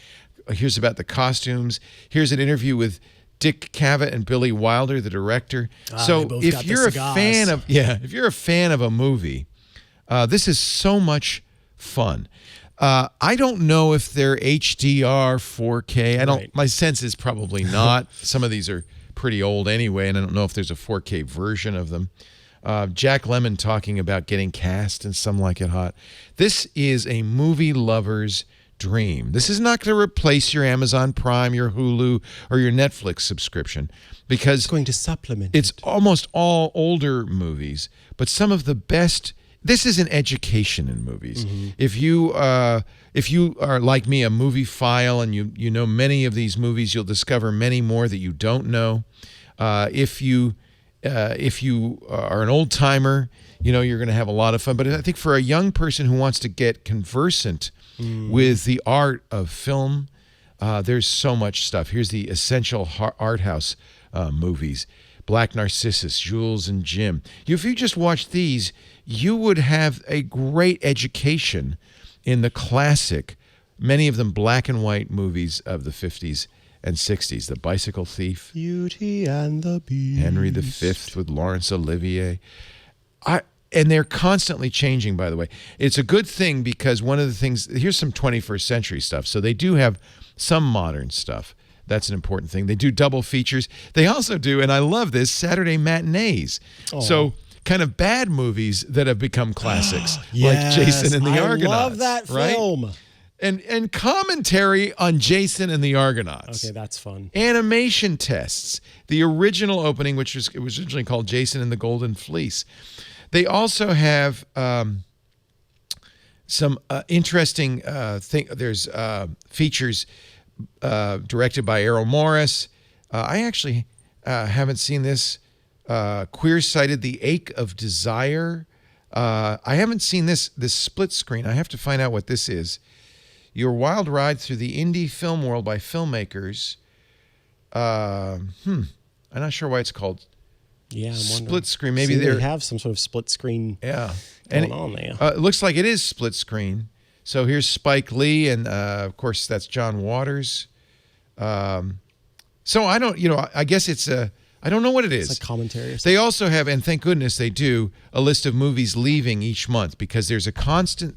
here's about the costumes. Here's an interview with Dick Cavett and Billy Wilder, the director. So if you're a fan of a movie, this is so much fun. I don't know if they're HDR, 4K. I don't. Right. My sense is probably not. Some of these are pretty old anyway, and I don't know if there's a 4K version of them. Jack Lemmon talking about getting cast in Some Like It Hot. This is a movie lover's dream. This is not going to replace your Amazon Prime, your Hulu, or your Netflix subscription, because it's going to supplement. It's almost all older movies, but some of the best. This is an education in movies. If you are like me, a movie file, and you know many of these movies, you'll discover many more that you don't know. If you are an old timer, you're going to have a lot of fun. But I think for a young person who wants to get conversant with the art of film, there's so much stuff. Here's the essential art house movies. Black Narcissus, Jules and Jim. If you just watch these, you would have a great education in the classic, many of them black and white movies of the 50s and 60s. The Bicycle Thief. Beauty and the Beast. Henry V with Laurence Olivier. And they're constantly changing, by the way. It's a good thing because one of the things, here's some 21st century stuff. So they do have some modern stuff. That's an important thing. They do double features. They also do, and I love this, Saturday matinees. So kind of bad movies that have become classics, yes, like Jason and the Argonauts. I love that film. Right? And commentary on Jason and the Argonauts. Okay, that's fun. Animation tests. The original opening, which was originally called Jason and the Golden Fleece. They also have some interesting thing. There's features directed by Errol Morris. I actually haven't seen this. Queer-Sighted, The Ache of Desire. I haven't seen this split screen. I have to find out what this is. Your Wild Ride Through the Indie Film World by Filmmakers. I'm not sure why it's called split screen. Maybe they have some sort of split screen going on there. It looks like it is split screen. So here's Spike Lee, and of course that's John Waters. So I don't, I guess it's I don't know what it is. It's like commentary or something. They also have, and thank goodness they do, a list of movies leaving each month because there's a constant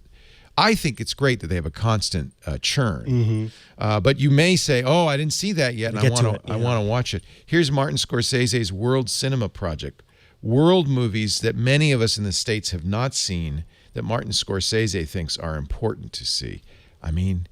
I think it's great that they have a constant churn. But you may say, "Oh, I didn't see that yet, and I want to watch it." Here's Martin Scorsese's World Cinema Project, world movies that many of us in the States have not seen that Martin Scorsese thinks are important to see. I mean,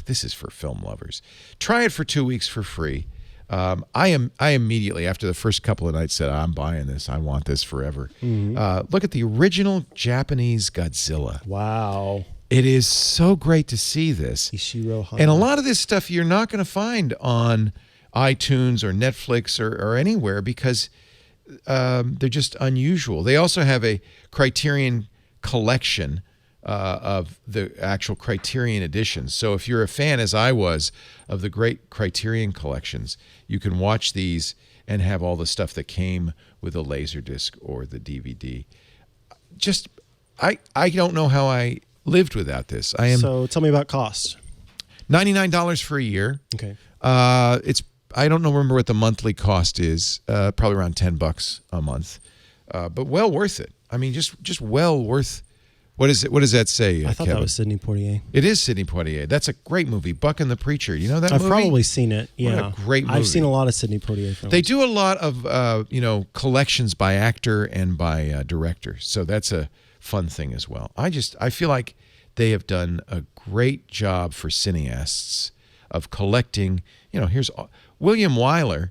this is for film lovers. Try it for 2 weeks for free. I immediately, after the first couple of nights, said, I'm buying this. I want this forever. Look at the original Japanese Godzilla. Wow. It is so great to see this. Ishiro Honda. And a lot of this stuff you're not going to find on iTunes or Netflix or anywhere because they're just unusual. They also have a Criterion collection of the actual Criterion editions. So if you're a fan, as I was, of the great Criterion collections, you can watch these and have all the stuff that came with the Laserdisc or the DVD. Just, I don't know how I lived without this. So tell me about cost. $99 for a year. Okay. I don't remember what the monthly cost is. Probably around $10 a month. But well worth it. I mean, just well worth. What is it? What does that say? I thought Kevin? that was Sidney Poitier. It is Sidney Poitier. That's a great movie, Buck and the Preacher. You know that movie? I've probably seen it. Yeah, What a great movie. I've seen a lot of Sidney Poitier films. They do a lot of collections by actor and by director, so that's a fun thing as well. I feel like they have done a great job for cineasts of collecting. Here's William Wyler,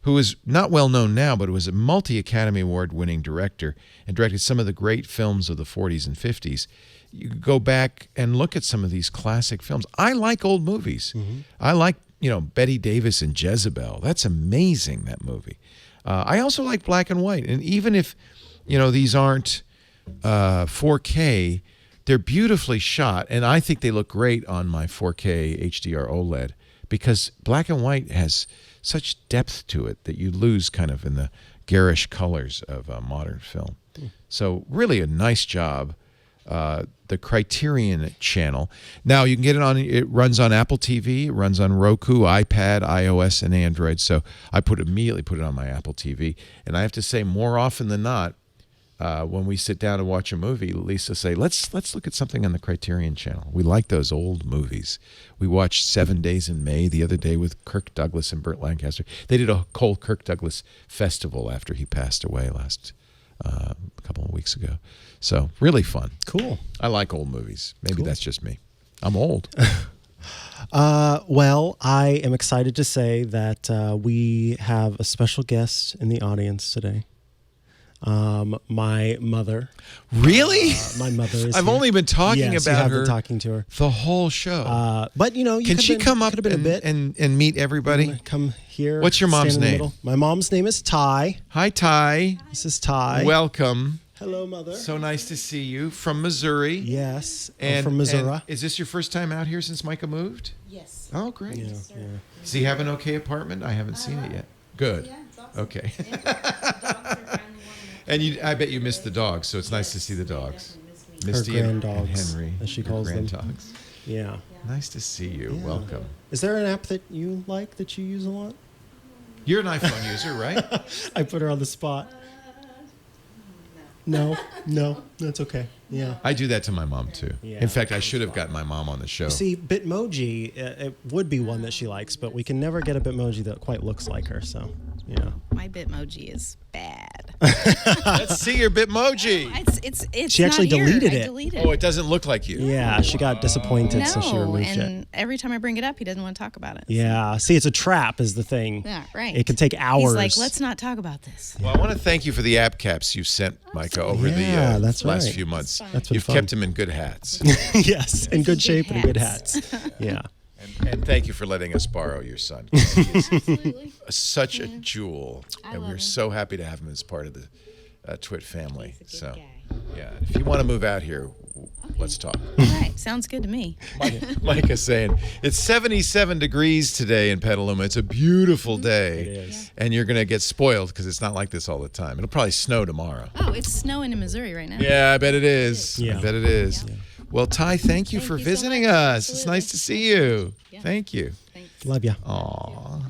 who is not well known now, but was a multi-Academy Award winning director and directed some of the great films of the 40s and 50s. You go back and look at some of these classic films. I like old movies. I like, Betty Davis and Jezebel. That's amazing, that movie. I also like black and white. And even if, these aren't 4K, they're beautifully shot. And I think they look great on my 4K HDR OLED because black and white has such depth to it that you lose kind of in the garish colors of modern film. So really a nice job. The Criterion channel. Now you can get it runs on Apple TV, it runs on Roku, iPad, iOS, and Android. So I immediately put it on my Apple TV. And I have to say more often than not, when we sit down and watch a movie, Lisa say, let's look at something on the Criterion channel. We like those old movies. We watched 7 Days in May the other day with Kirk Douglas and Burt Lancaster. They did a whole Kirk Douglas festival after he passed away last a couple of weeks ago. So really fun. Cool. I like old movies. Maybe that's just me. I'm old. Well, I am excited to say that we have a special guest in the audience today. My mother. Really? My mother is I've here. only been talking Yes, about you have her been talking to her. the whole show. But you Can she come up been a bit. and meet everybody? Come here. What's your mom's stand in the name? middle. My mom's name is Ty. Hi, Ty. This is Ty. Welcome. Hello, mother. So nice to see you from Missouri. Yes, I'm from Missouri. And is this your first time out here since Micah moved? Yes. Oh, great. Yeah. Does he have an okay apartment? I haven't seen it yet. Good. Yeah, it's awesome. Okay. Yeah, the dogs are finally warming up. And I bet you missed the dogs, so it's nice to see the dogs. Definitely miss me. Misty grand and dogs, Henry, as she your calls them. grand dogs. Yeah. Nice to see you. Yeah. Welcome. Is there an app that you like that you use a lot? You're an iPhone user, right? I put her on the spot. No, that's okay. Yeah. I do that to my mom too. Yeah. In fact, I should have gotten my mom on the show. See, Bitmoji, it would be one that she likes, but we can never get a Bitmoji that quite looks like her. So, yeah. My Bitmoji is bad. Let's see your Bitmoji. It's She actually not here. deleted I it. deleted Oh, it doesn't look like you. Yeah, she got disappointed, no, so she removed and it. every time I bring it up, he doesn't want to talk about it. Yeah. See, it's a trap, is the thing. Yeah, right. It can take hours. He's like, let's not talk about this. Well, I want to thank you for the app caps you've sent, Micah, over Yeah, the that's last right. few months. That's been You've fun. kept him in good hats. Yes, in good shape and good hats. hats. Yeah. And thank you for letting us borrow your son. 'Cause he is Absolutely. such a jewel. And love we're him. so happy to have him as part of the Twit family. He's a good So, guy. yeah, if you want to move out here, let's talk. All right, sounds good to me. Micah's saying, it's 77 degrees today in Petaluma. It's a beautiful day. It is. And you're going to get spoiled because it's not like this all the time. It'll probably snow tomorrow. Oh, it's snowing in Missouri right now. Yeah, I bet it is. Yeah. I bet it is. Yeah. Well, Ty, thank you Thank for you so visiting much. us. It's Absolutely. nice to see you. Yeah. Thank you. Thanks. Love ya. Aw.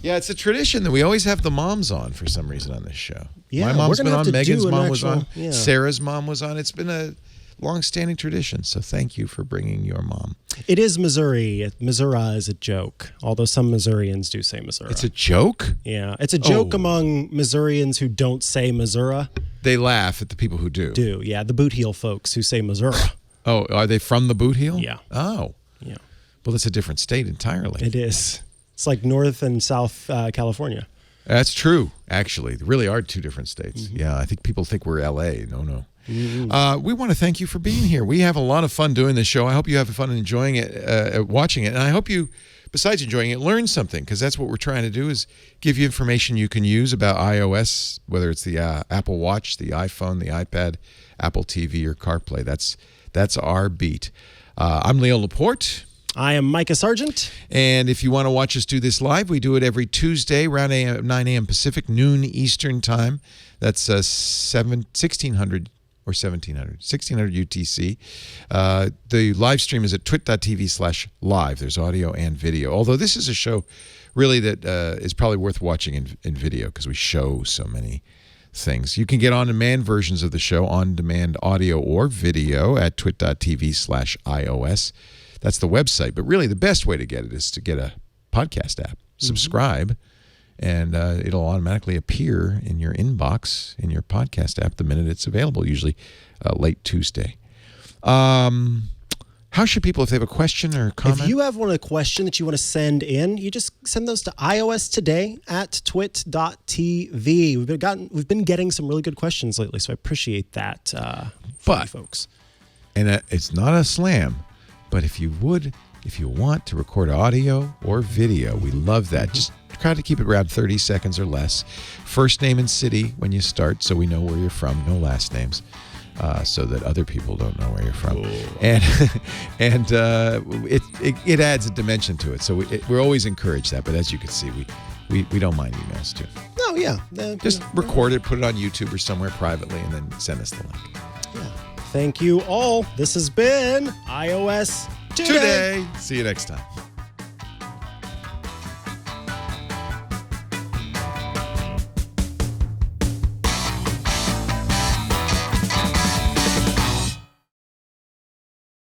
Yeah, it's a tradition that we always have the moms on for some reason on this show. Yeah, my we're mom's gonna been have on, to Megan's do an mom was on, actual- yeah. Sarah's mom was on. It's been a long-standing tradition, so thank you for bringing your mom. It is Missouri. Missouri is a joke, although some Missourians do say Missouri. It's a joke? Yeah, it's a joke Oh. among Missourians who don't say Missouri. They laugh at the people who do. Yeah, the boot heel folks who say Missouri. Oh, are they from the Boot Heel? Yeah. Oh. Yeah, Well, it's a different state entirely. it is. It's like North and South California. That's true, actually. They really are two different states. Mm-hmm. Yeah, I think people think we're L.A. No. We want to thank you for being here. We have a lot of fun doing this show. I hope you have fun enjoying it, watching it. And I hope you, besides enjoying it, learn something, because that's what we're trying to do, is give you information you can use about iOS, whether it's the Apple Watch, the iPhone, the iPad, Apple TV, or CarPlay. That's our beat. I'm Leo Laporte. I am Mikah Sargent. And if you want to watch us do this live, we do it every Tuesday around 9 a.m. Pacific, noon Eastern time. That's 1600 or 1600 UTC. The live stream is at twit.tv/live. There's audio and video. Although this is a show really that is probably worth watching in video, because we show so many things. You can get on-demand versions of the show, on-demand audio or video, at twit.tv/iOS. That's the website. But really, the best way to get it is to get a podcast app. Subscribe, and it'll automatically appear in your inbox, in your podcast app, the minute it's available, usually late Tuesday. How should people, if they have a question or a comment? If you have a question that you want to send in, you just send those to iOS Today at twit.tv. We've been getting some really good questions lately, so I appreciate that from you folks. And it's not a slam, but if you want to record audio or video, we love that. Just try to keep it around 30 seconds or less. First name and city when you start, so we know where you're from. No last names, so that other people don't know where you're from. And it adds a dimension to it. So we're always encourage that. But as you can see, we don't mind emails too. Oh, yeah. Just record it, put it on YouTube or somewhere privately, and then send us the link. Yeah. Thank you all. This has been iOS Today. See you next time.